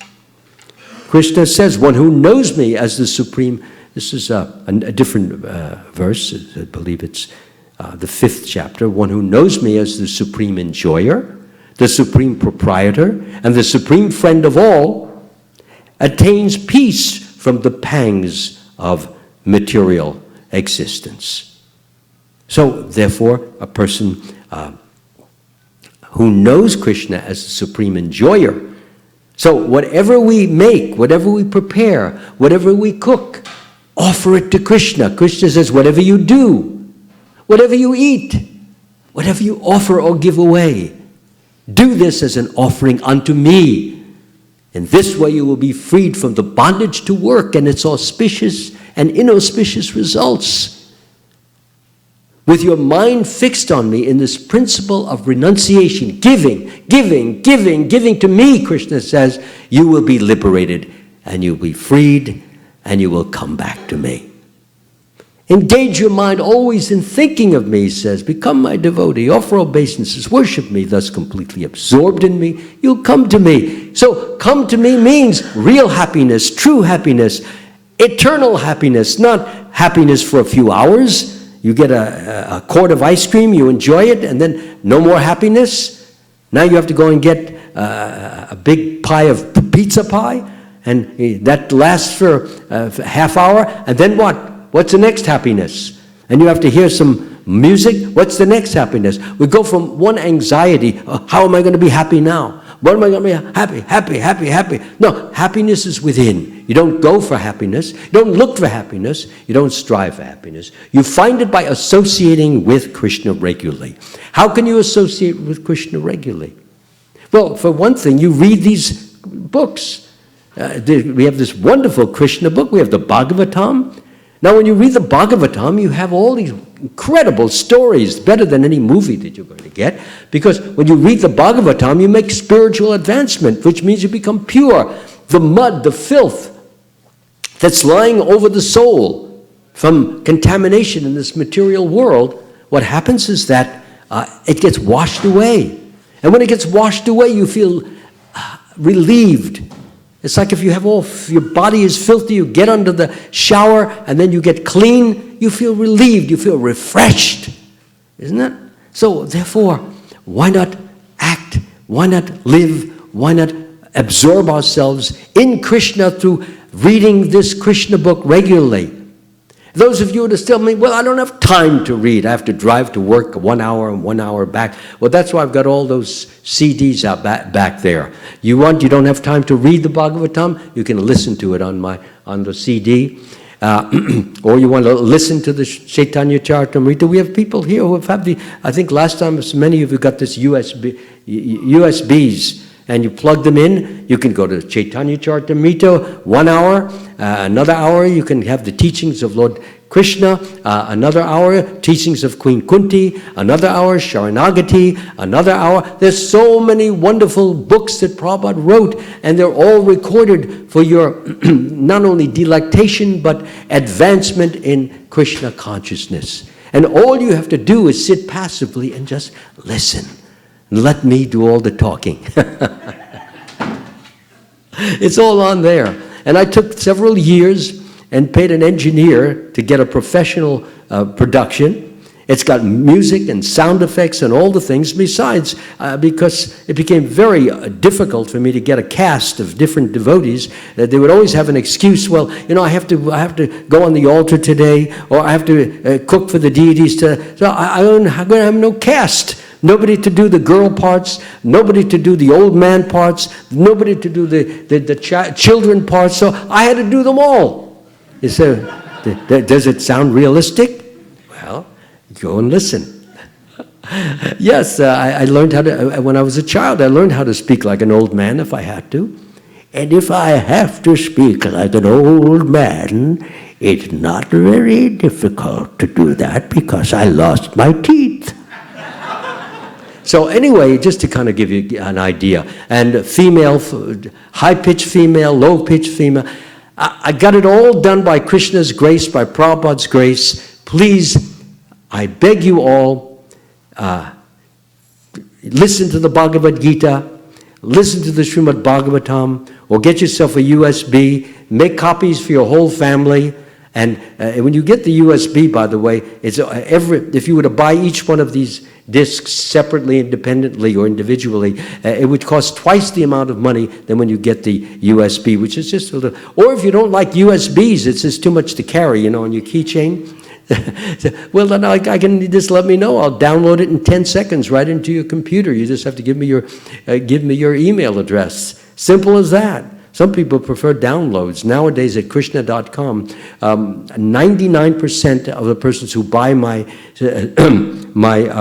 Krishna says, one who knows me as the supreme This is a different verse. I believe it's the 5th chapter. One who knows me as the supreme enjoyer, the supreme proprietor, and the supreme friend of all, attains peace from the pangs of material existence. So, therefore, a person who knows Krishna as the supreme enjoyer, so whatever we make, whatever we prepare, whatever we cook, offer it to Krishna. Krishna says, whatever you do, whatever you eat, whatever you offer or give away, do this as an offering unto me. In this way you will be freed from the bondage to work and its auspicious and inauspicious results. With your mind fixed on me in this principle of renunciation, giving to me, Krishna says, you will be liberated and you'll be freed and you will come back to me. Engage your mind always in thinking of me, he says. Become my devotee, offer obeisances, worship me, thus completely absorbed in me, you'll come to me. So come to me means real happiness, true happiness, eternal happiness, not happiness for a few hours. You get a quart of ice cream, you enjoy it, and then no more happiness. Now you have to go and get a big pie of pizza pie, and that lasts for a half hour, and then what? What's the next happiness? And you have to hear some music. What's the next happiness? We go from one anxiety, how am I going to be happy now? What am I going to be happy? No, happiness is within. You don't go for happiness. You don't look for happiness. You don't strive for happiness. You find it by associating with Krishna regularly. How can you associate with Krishna regularly? Well, for one thing, you read these books. We have this wonderful Krishna book. We have the Bhagavatam. Now, when you read the Bhagavatam, you have all these incredible stories, better than any movie that you're going to get, because when you read the Bhagavatam, you make spiritual advancement, which means you become pure. The mud, the filth that's lying over the soul from contamination in this material world, what happens is that it gets washed away. And when it gets washed away, you feel relieved. It's like if you have your body is filthy, you get under the shower and then you get clean, you feel relieved, you feel refreshed. Isn't it? So therefore, why not act? Why not live? Why not absorb ourselves in Krishna through reading this Krishna book regularly? Those of you who tell me, well, I don't have time to read. I have to drive to work 1 hour and 1 hour back. Well, that's why I've got all those CDs out back there. You don't have time to read the Bhagavatam? You can listen to it on the CD. Or you want to listen to the Chaitanya Charitamrita. We have people here who have I think last time many of you got this USBs. And you plug them in, you can go to Chaitanya Charitamrita, 1 hour, another hour you can have the teachings of Lord Krishna, another hour, teachings of Queen Kunti, another hour, Sharanagati, another hour. There's so many wonderful books that Prabhupada wrote, and they're all recorded for your not only delectation, but advancement in Krishna consciousness. And all you have to do is sit passively and just listen. Let me do all the talking. It's all on there. And I took several years and paid an engineer to get a professional production. It's got music and sound effects and all the things besides, because it became very difficult for me to get a cast of different devotees. They would always have an excuse. Well, I have to go on the altar today, or I have to cook for the deities today. So I'm going to have no cast. Nobody to do the girl parts, nobody to do the old man parts, nobody to do the children parts, so I had to do them all. You say, does it sound realistic? Well, go and listen. Yes, I learned how to, when I was a child, I learned how to speak like an old man if I had to. And if I have to speak like an old man, it's not very difficult to do that because I lost my teeth. So anyway, just to kind of give you an idea, and female, high-pitched female, low-pitched female, I got it all done by Krishna's grace, by Prabhupada's grace. Please, I beg you all, listen to the Bhagavad Gita, listen to the Srimad Bhagavatam, or get yourself a USB, make copies for your whole family, And when you get the USB, by the way, it's if you were to buy each one of these discs separately, independently, or individually, it would cost twice the amount of money than when you get the USB, which is just a little. Or if you don't like USBs, it's just too much to carry, on your keychain. Well, then I can just let me know. I'll download it in 10 seconds right into your computer. You just have to give me your email address. Simple as that. Some people prefer downloads. Nowadays at Krishna.com, 99% of the persons who buy my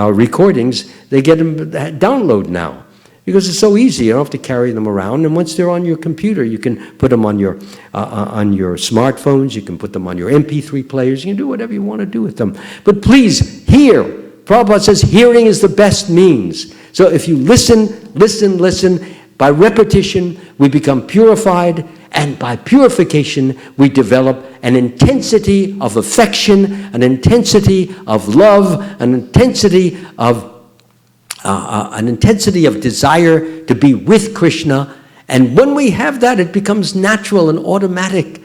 recordings, they get them download now. Because it's so easy, you don't have to carry them around. And once they're on your computer, you can put them on your smartphones, you can put them on your MP3 players, you can do whatever you want to do with them. But please, hear. Prabhupada says hearing is the best means. So if you listen, by repetition, we become purified, and by purification, we develop an intensity of affection, an intensity of love, an intensity of desire to be with Krishna. And when we have that, it becomes natural and automatic.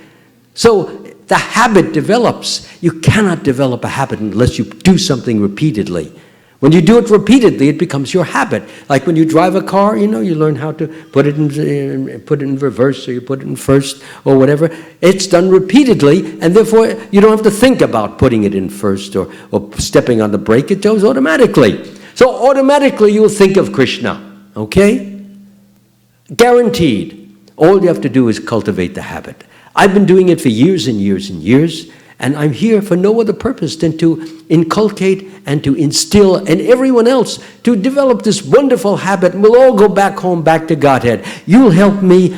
So the habit develops. You cannot develop a habit unless you do something repeatedly. When you do it repeatedly, it becomes your habit. Like when you drive a car, you learn how to put it in reverse, or you put it in first, or whatever. It's done repeatedly, and therefore you don't have to think about putting it in first or stepping on the brake. It goes automatically. So automatically you will think of Krishna, okay? Guaranteed. All you have to do is cultivate the habit. I've been doing it for years and years and years, and I'm here for no other purpose than to inculcate and to instill in everyone else to develop this wonderful habit, and we'll all go back home, back to Godhead. You'll help me,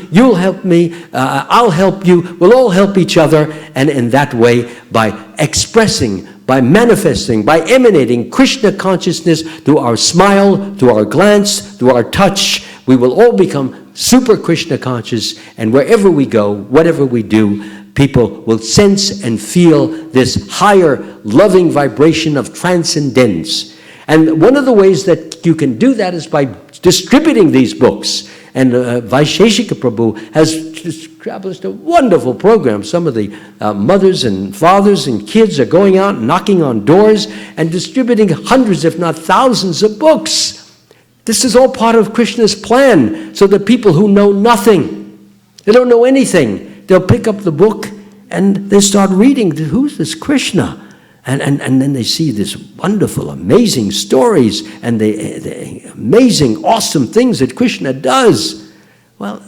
I'll help you, we'll all help each other, and in that way, by expressing, by manifesting, by emanating Krishna consciousness through our smile, through our glance, through our touch, we will all become super Krishna conscious, and wherever we go, whatever we do, people will sense and feel this higher loving vibration of transcendence. And one of the ways that you can do that is by distributing these books. And Vaisheshika Prabhu has established a wonderful program. Some of the mothers and fathers and kids are going out, knocking on doors, and distributing hundreds, if not thousands, of books. This is all part of Krishna's plan, so that people who know nothing, they don't know anything, they'll pick up the book and they start reading, who's this Krishna? And then they see this wonderful, amazing stories and the amazing, awesome things that Krishna does. Well,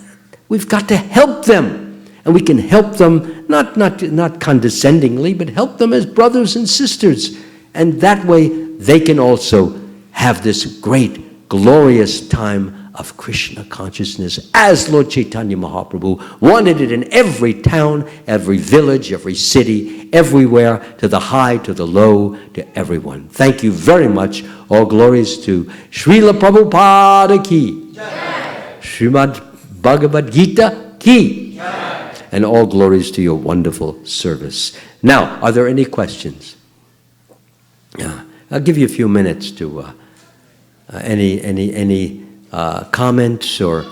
we've got to help them. And we can help them, not condescendingly, but help them as brothers and sisters. And that way, they can also have this great, glorious time of Krishna consciousness, as Lord Chaitanya Mahaprabhu wanted it in every town, every village, every city, everywhere, to the high, to the low, to everyone. Thank you very much. All glories to Srila Prabhupada ki, Jai. Srimad Bhagavad Gita ki, Jai. And all glories to your wonderful service. Now, are there any questions? I'll give you a few minutes to any comments or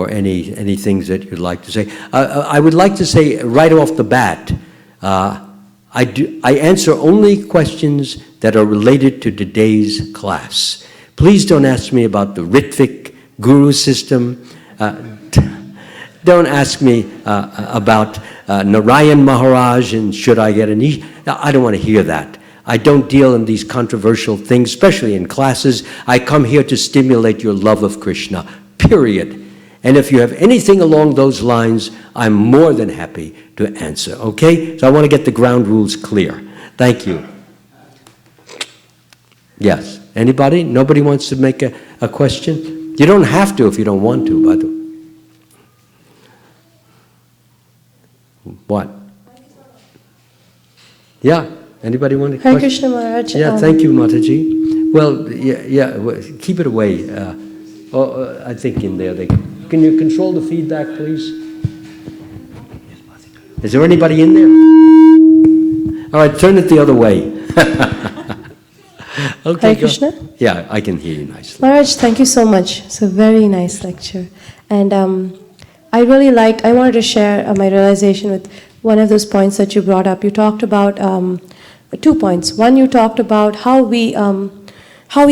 any things that you'd like to say. I would like to say right off the bat, I answer only questions that are related to today's class. Please don't ask me about the Ritvik guru system. Don't ask me about Narayan Maharaj and should I get an Ish. I don't want to hear that. I don't deal in these controversial things, especially in classes. I come here to stimulate your love of Krishna, period. And if you have anything along those lines, I'm more than happy to answer, okay? So I want to get the ground rules clear. Thank you. Yes, anybody? Nobody wants to make a question? You don't have to if you don't want to, by the way. What? Yeah. Anybody want to? Hare Krishna Maharaj. Yeah, thank you, Mataji. Well, yeah, keep it away. I think in there. Can you control the feedback, please? Is there anybody in there? All right, turn it the other way. Okay. Hare Krishna. Yeah, I can hear you nicely. Maharaj, thank you so much. It's a very nice lecture. And I wanted to share my realization with one of those points that you brought up. You talked about 2 points. One, you talked about how we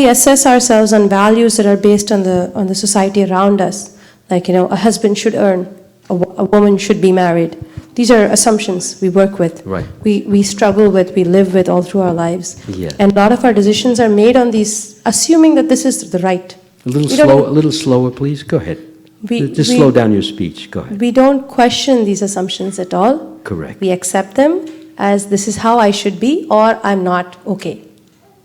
assess ourselves on values that are based on the society around us. Like, a husband should earn, a woman should be married. These are assumptions we work with. Right. We struggle with, we live with all through our lives. Yeah. And a lot of our decisions are made on these, assuming that this is the right. A little slower, please. Go ahead. Just slow down your speech. Go ahead. We don't question these assumptions at all. Correct. We accept them as this is how I should be, or I'm not okay.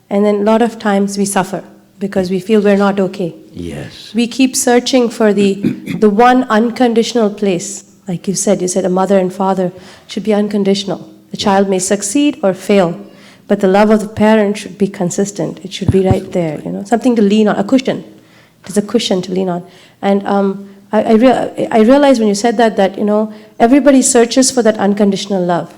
And then a lot of times we suffer because we feel we're not okay. Yes. We keep searching for the one unconditional place. Like you said a mother and father should be unconditional. The child may succeed or fail, but the love of the parent should be consistent. It should be right there, something to lean on, a cushion. It's a cushion to lean on. And I realized when you said that everybody searches for that unconditional love.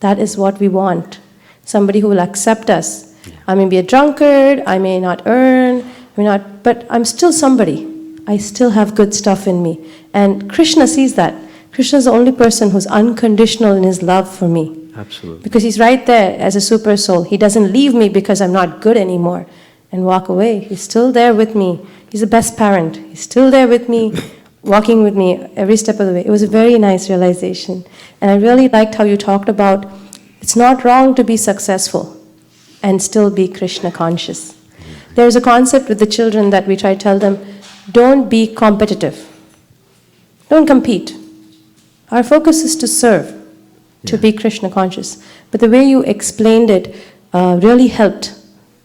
That is what we want. Somebody who will accept us. Yeah. I may be a drunkard, I may not earn, but I'm still somebody. I still have good stuff in me. And Krishna sees that. Krishna is the only person who's unconditional in his love for me. Absolutely. Because he's right there as a super soul. He doesn't leave me because I'm not good anymore and walk away. He's still there with me. He's the best parent. He's still there with me, walking with me every step of the way. It was a very nice realization. And I really liked how you talked about it's not wrong to be successful and still be Krishna conscious. There's a concept with the children that we try to tell them, don't be competitive. Don't compete. Our focus is to serve, to be Krishna conscious. But the way you explained it really helped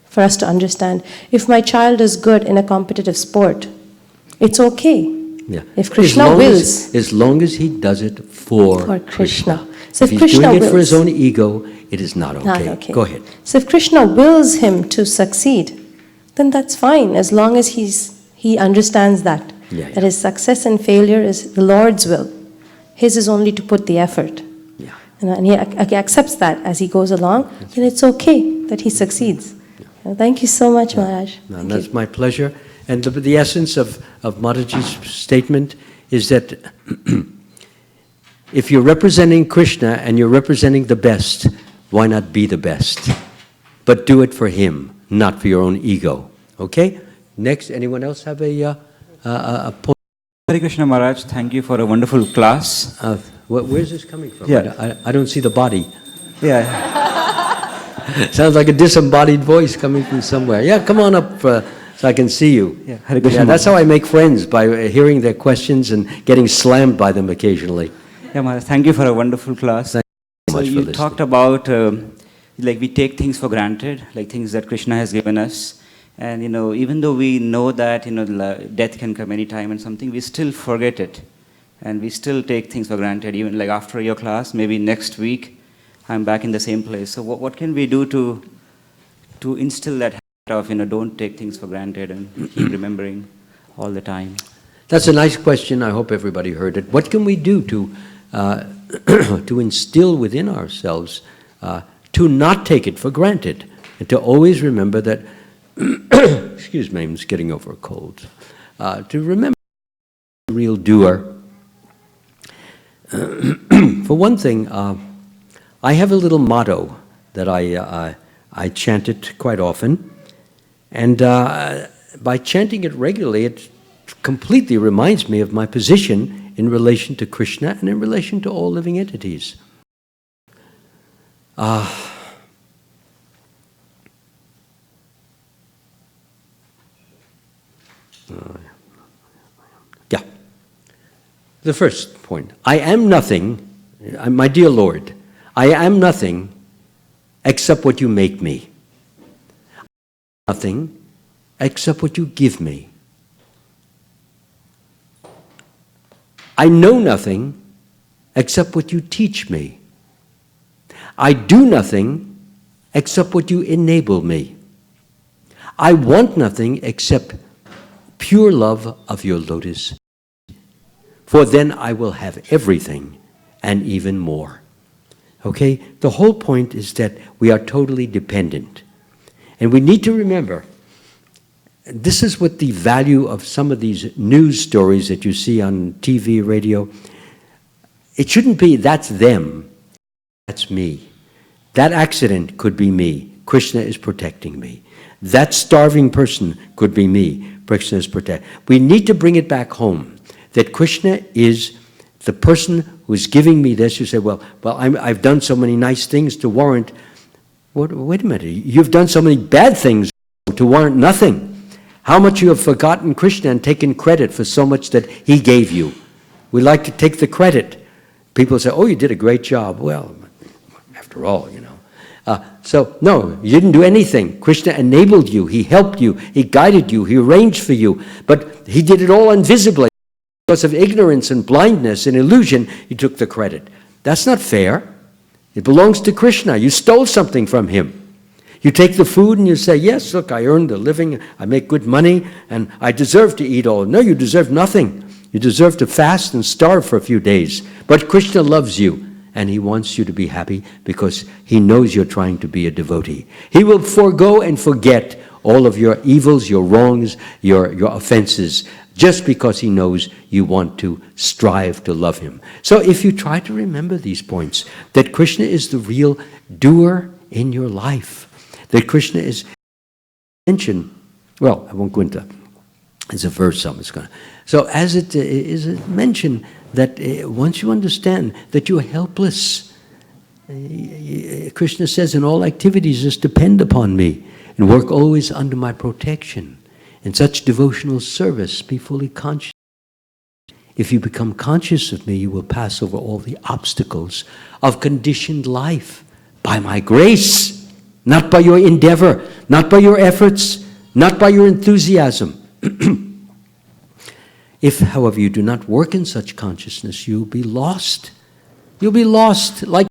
for us to understand. If my child is good in a competitive sport, it's okay. Yeah. If Krishna wills. As long as he does it for Krishna. So if he's Krishna doing it wills, for his own ego, it is not okay. Not okay. Go ahead. So if Krishna wills him to succeed, then that's fine, as long as he understands that. Yeah. That his success and failure is the Lord's will. His is only to put the effort. Yeah. And he accepts that as he goes along, then it's okay that he succeeds. Yeah. Thank you so much, Maharaj. No, that's my pleasure. And the essence of Mataji's statement is that if you're representing Krishna and you're representing the best, why not be the best? But do it for him, not for your own ego. Okay? Next, anyone else have a point? Hare Krishna Maharaj, thank you for a wonderful class. Where's this coming from? Yeah. I don't see the body. Yeah. Sounds like a disembodied voice coming from somewhere. Yeah, come on up so I can see you. Yeah, Hare Krishna. Yeah, that's how I make friends, by hearing their questions and getting slammed by them occasionally. Yeah, Maharaj, thank you for a wonderful class. Thank you so much for you listening. talked about like we take things for granted, like things that Krishna has given us. And even though we know that death can come anytime and something, we still forget it. And we still take things for granted. Even like after your class, maybe next week, I'm back in the same place. So what can we do to instill that habit of, don't take things for granted and keep remembering all the time? That's a nice question. I hope everybody heard it. What can we do to to instill within ourselves to not take it for granted and to always remember that, excuse me, I'm just getting over a cold, to remember the real doer. For one thing, I have a little motto that I chant it quite often, and by chanting it regularly, it completely reminds me of my position in relation to Krishna and in relation to all living entities. Yeah. The first point, I am nothing, my dear Lord, I am nothing except what you make me. Nothing except what you give me. I know nothing except what you teach me. I do nothing except what you enable me. I want nothing except pure love of your lotus, for then I will have everything and even more. Okay? The whole point is that we are totally dependent. And we need to remember, this is what the value of some of these news stories that you see on TV, radio, it shouldn't be that's them, that's me. That accident could be me. Krishna is protecting me. That starving person could be me. Krishna is protecting. We need to bring it back home that Krishna is the person who is giving me this. You say, well, I've done so many nice things to warrant. Wait a minute. You've done so many bad things to warrant nothing. How much you have forgotten Krishna and taken credit for so much that he gave you. We like to take the credit. People say, oh, you did a great job. Well, after all, you know. So, no, you didn't do anything. Krishna enabled you. He helped you. He guided you. He arranged for you. But he did it all invisibly. Because of ignorance and blindness and illusion, you took the credit. That's not fair. It belongs to Krishna. You stole something from him. You take the food and you say, yes, look, I earned a living, I make good money, and I deserve to eat all. No, you deserve nothing. You deserve to fast and starve for a few days. But Krishna loves you, and he wants you to be happy because he knows you're trying to be a devotee. He will forego and forget all of your evils, your wrongs, your offenses, just because he knows you want to strive to love him. So if you try to remember these points, that Krishna is the real doer in your life, that Krishna is mentioned, well, I won't go into, it's a verse I'm just going to. So as it is mentioned that once you understand that you're helpless, Krishna says in all activities just depend upon me and work always under my protection. In such devotional service, be fully conscious. If you become conscious of me, you will pass over all the obstacles of conditioned life by my grace, not by your endeavor, not by your efforts, not by your enthusiasm. If, however, you do not work in such consciousness, you'll be lost. You'll be lost like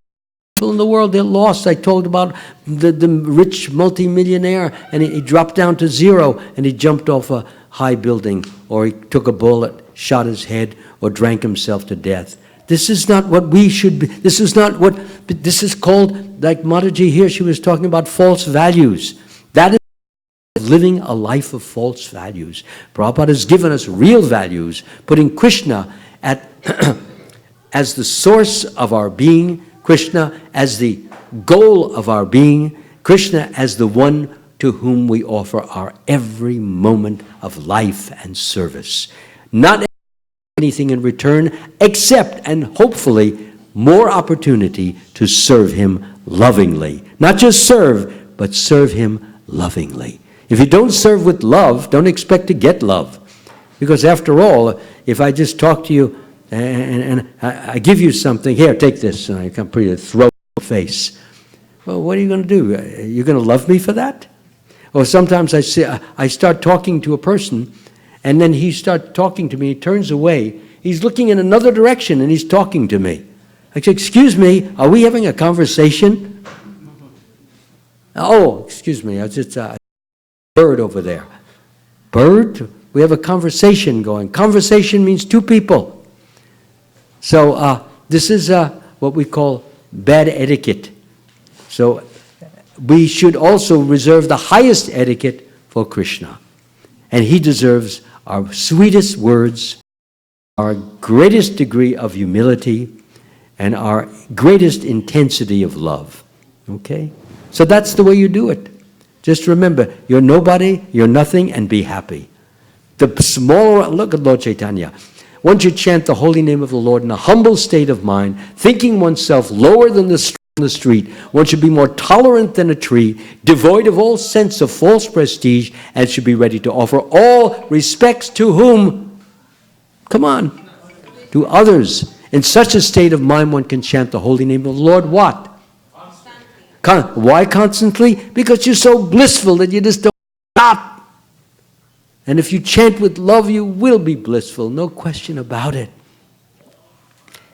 people in the world. They're lost. I told about the rich multimillionaire, and he dropped down to zero, and he jumped off a high building, or he took a bullet, shot his head, or drank himself to death. This is not what we should be. This is not what, this is called, like Mataji here, she was talking about false values. That is living a life of false values. Prabhupada has given us real values, putting Krishna at as the source of our being, Krishna as the goal of our being, Krishna as the one to whom we offer our every moment of life and service. Not anything in return except, and hopefully, more opportunity to serve him lovingly. Not just serve, but serve him lovingly. If you don't serve with love, don't expect to get love. Because after all, if I just talk to you and I give you something, here, take this, and I can put it throw in your face. Well, what are you going to do? You're going to love me for that? Or sometimes I start talking to a person, and then he starts talking to me, he turns away, he's looking in another direction, and he's talking to me. I say, excuse me, are we having a conversation? Oh, excuse me, I just... bird over there. Bird? We have a conversation going. Conversation means two people. So this is what we call bad etiquette. So we should also reserve the highest etiquette for Krishna. And he deserves our sweetest words, our greatest degree of humility, and our greatest intensity of love. Okay? So that's the way you do it. Just remember, you're nobody, you're nothing, and be happy. The smaller, look at Lord Chaitanya. One should chant the holy name of the Lord in a humble state of mind, thinking oneself lower than the straw on the street. One should be more tolerant than a tree, devoid of all sense of false prestige, and should be ready to offer all respects to whom? Come on. To others. In such a state of mind, one can chant the holy name of the Lord. What? Why constantly? Because you're so blissful that you just don't stop. And if you chant with love, you will be blissful. No question about it.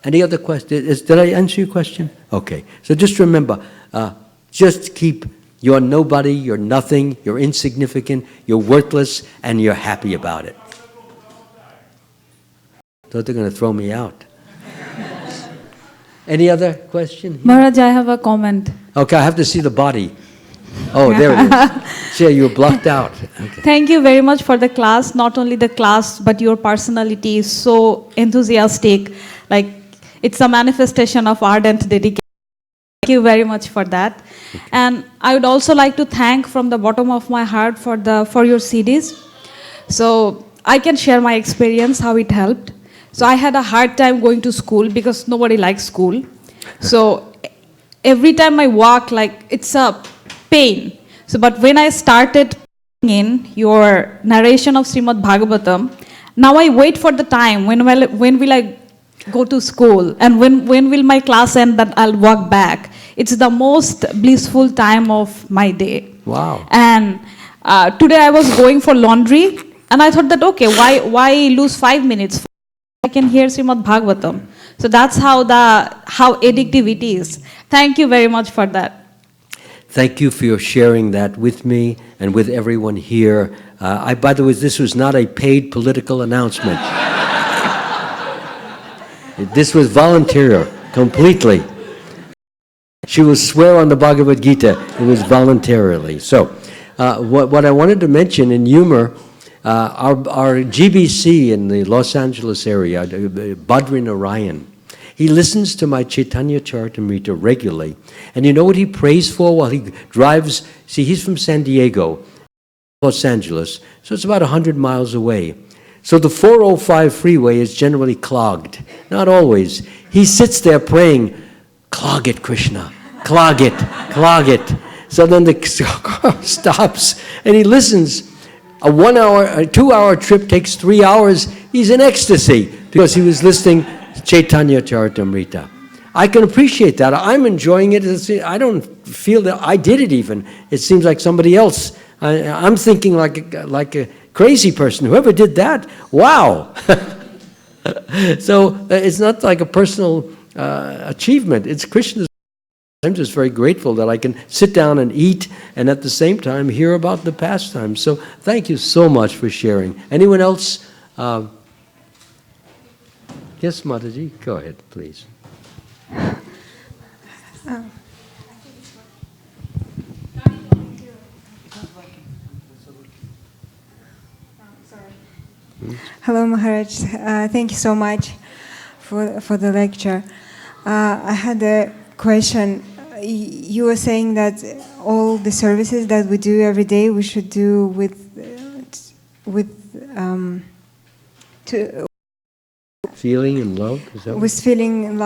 Any other questions? Did I answer your question? Okay. So just remember, just keep, you're nobody, you're nothing, you're insignificant, you're worthless, and you're happy about it. Thought they're going to throw me out. Any other question? Maharaj, I have a comment. Okay, I have to see the body. Oh, there it is. See, you were blocked out. Okay. Thank you very much for the class. Not only the class, but your personality is so enthusiastic. Like, It's a manifestation of ardent dedication. Thank you very much for that. And I would also like to thank from the bottom of my heart for your CDs. So I can share my experience, how it helped. So I had a hard time going to school because nobody likes school. So every time I walk, like, it's a pain. So, but when I started in your narration of Srimad Bhagavatam, now I wait for the time when will I go to school, and when will my class end that I'll walk back. It's the most blissful time of my day. Wow. And today I was going for laundry, and I thought that, okay, why lose 5 minutes? I can hear Srimad Bhagavatam. So that's how addictive it is. Thank you very much for that. Thank you for your sharing that with me and with everyone here. By the way, this was not a paid political announcement. This was volunteer, completely. She will swear on the Bhagavad Gita. It was voluntarily. So, what I wanted to mention in humor, our GBC in the Los Angeles area, Badri Narayan, he listens to my Chaitanya Charitamrita regularly. And you know what he prays for while he drives? See, he's from San Diego, Los Angeles, so it's about 100 miles away. So the 405 freeway is generally clogged. Not always. He sits there praying, clog it, Krishna, clog it, clog it. So then the car stops and he listens. A 2-hour trip takes 3 hours. He's in ecstasy because he was listening Chaitanya Charitamrita. I can appreciate that. I'm enjoying it. I don't feel that I did it even. It seems like somebody else. I'm thinking like a crazy person. Whoever did that, wow. So it's not like a personal achievement. It's Krishna's. I'm just very grateful that I can sit down and eat and at the same time hear about the pastime. So thank you so much for sharing. Anyone else? Yes, Mataji, go ahead, please. Hello, Maharaj. Thank you so much for the lecture. I had a question. You were saying that all the services that we do every day, we should do with Feeling and love? Is that with feeling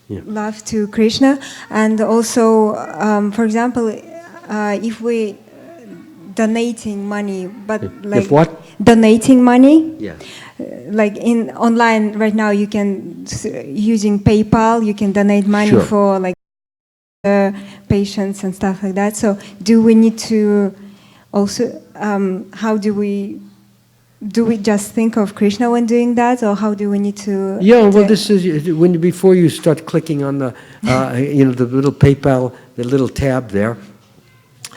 love to Krishna. And also, for example, if we donating money, but like if what? Donating money. Yeah. Like in online right now, you can using PayPal, you can donate money Sure. for like patients and stuff like that. So, do we need to also? How do we just think of Krishna when doing that, or how do we need to? Yeah, well, this is before you start clicking on the the little PayPal, the little tab there.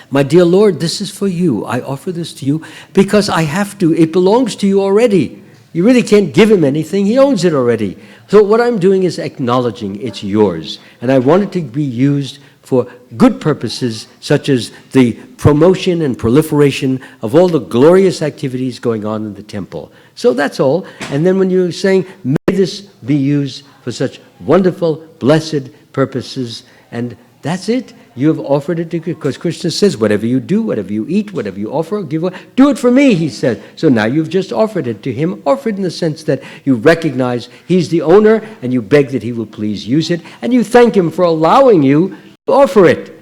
My dear Lord, this is for you. I offer this to you because I have to. It belongs to you already. You really can't give him anything. He owns it already. So what I'm doing is acknowledging it's yours. And I want it to be used for good purposes, such as the promotion and proliferation of all the glorious activities going on in the temple. So that's all. And then when you're saying, may this be used for such wonderful, blessed purposes, and that's it. You have offered it to, because Krishna says, whatever you do, whatever you eat, whatever you offer, do it for me, he said. So now you've just offered it to him, offered in the sense that you recognize he's the owner and you beg that he will please use it, and you thank him for allowing you to offer it.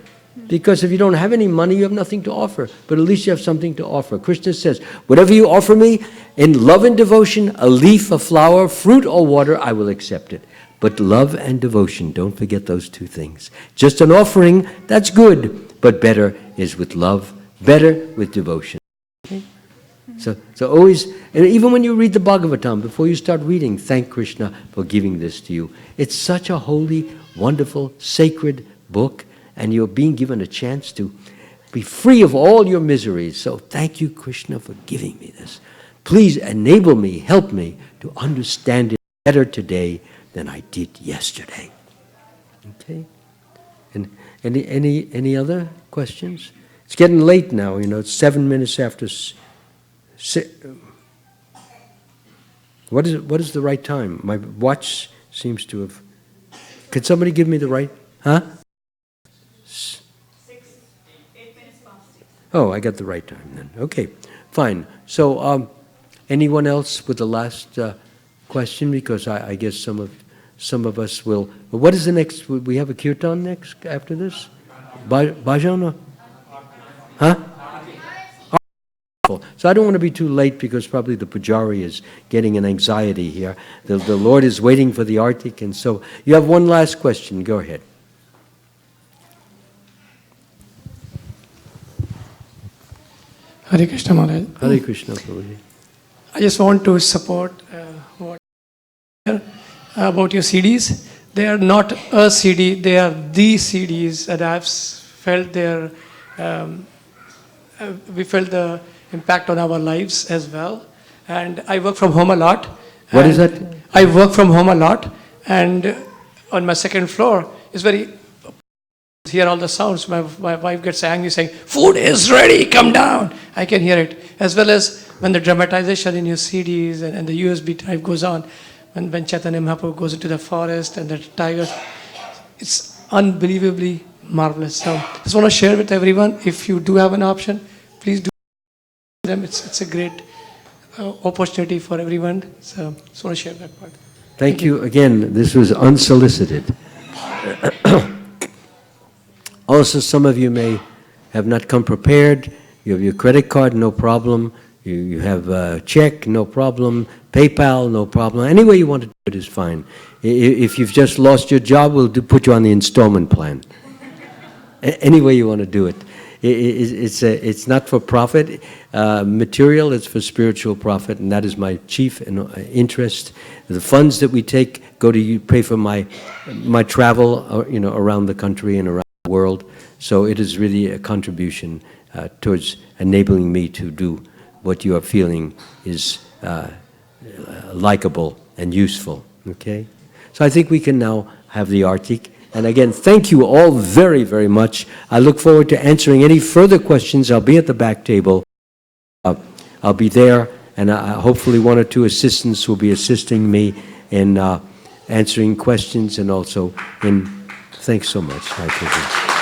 Because if you don't have any money, you have nothing to offer. But at least you have something to offer. Krishna says, whatever you offer me, in love and devotion, a leaf, a flower, fruit or water, I will accept it. But love and devotion, don't forget those two things. Just an offering, that's good, but better is with love, better with devotion. Okay? So always, and even when you read the Bhagavatam, before you start reading, thank Krishna for giving this to you. It's such a holy, wonderful, sacred book, and you're being given a chance to be free of all your miseries. So thank you, Krishna, for giving me this. Please enable me, help me to understand it better today than I did yesterday. Okay? And any other questions? It's getting late now, it's 7 minutes after What is the right time? My watch seems to have Could somebody give me the right? Huh? 8 minutes past 6. Oh, I got the right time then. Okay, fine. So, anyone else with the last question? Because I guess some of us will. What is the next? We have a kirtan next after this? Bhajan? Huh? So I don't want to be too late because probably the pujari is getting an anxiety here. The Lord is waiting for the artik, and so you have one last question. Go ahead. Hare Krishna Maharaj. Hare Krishna, Prabhuji. I just want to support what about your CDs. They are not a CD, they are the CDs, and I've felt their, we felt the impact on our lives as well. And I work from home a lot. What is that? I work from home a lot, and on my second floor is very, hear all the sounds. My wife gets angry saying, "Food is ready, come down." I can hear it. As well as when the dramatization in your CDs and the USB drive goes on, when Chaitanya Mahaprabhu goes into the forest and the tigers, it's unbelievably marvelous. So I just want to share with everyone, if you do have an option, please do them. It's a great opportunity for everyone. So I just want to share that part. Thank you. Again, this was unsolicited. Also, some of you may have not come prepared. You have your credit card, no problem. You have a check, no problem. PayPal, no problem. Any way you want to do it is fine. If you've just lost your job, we'll put you on the installment plan. Any way you want to do it. It's not for profit material, it's for spiritual profit, and that is my chief interest. The funds that we take go to pay for my travel, around the country and around the world. So it is really a contribution towards enabling me to do what you are feeling is likable and useful. Okay? So I think we can now have the artik. And again, thank you all very, very much. I look forward to answering any further questions. I'll be at the back table. I'll be there, and hopefully one or two assistants will be assisting me in answering questions and also in. Thanks so much. I appreciate it.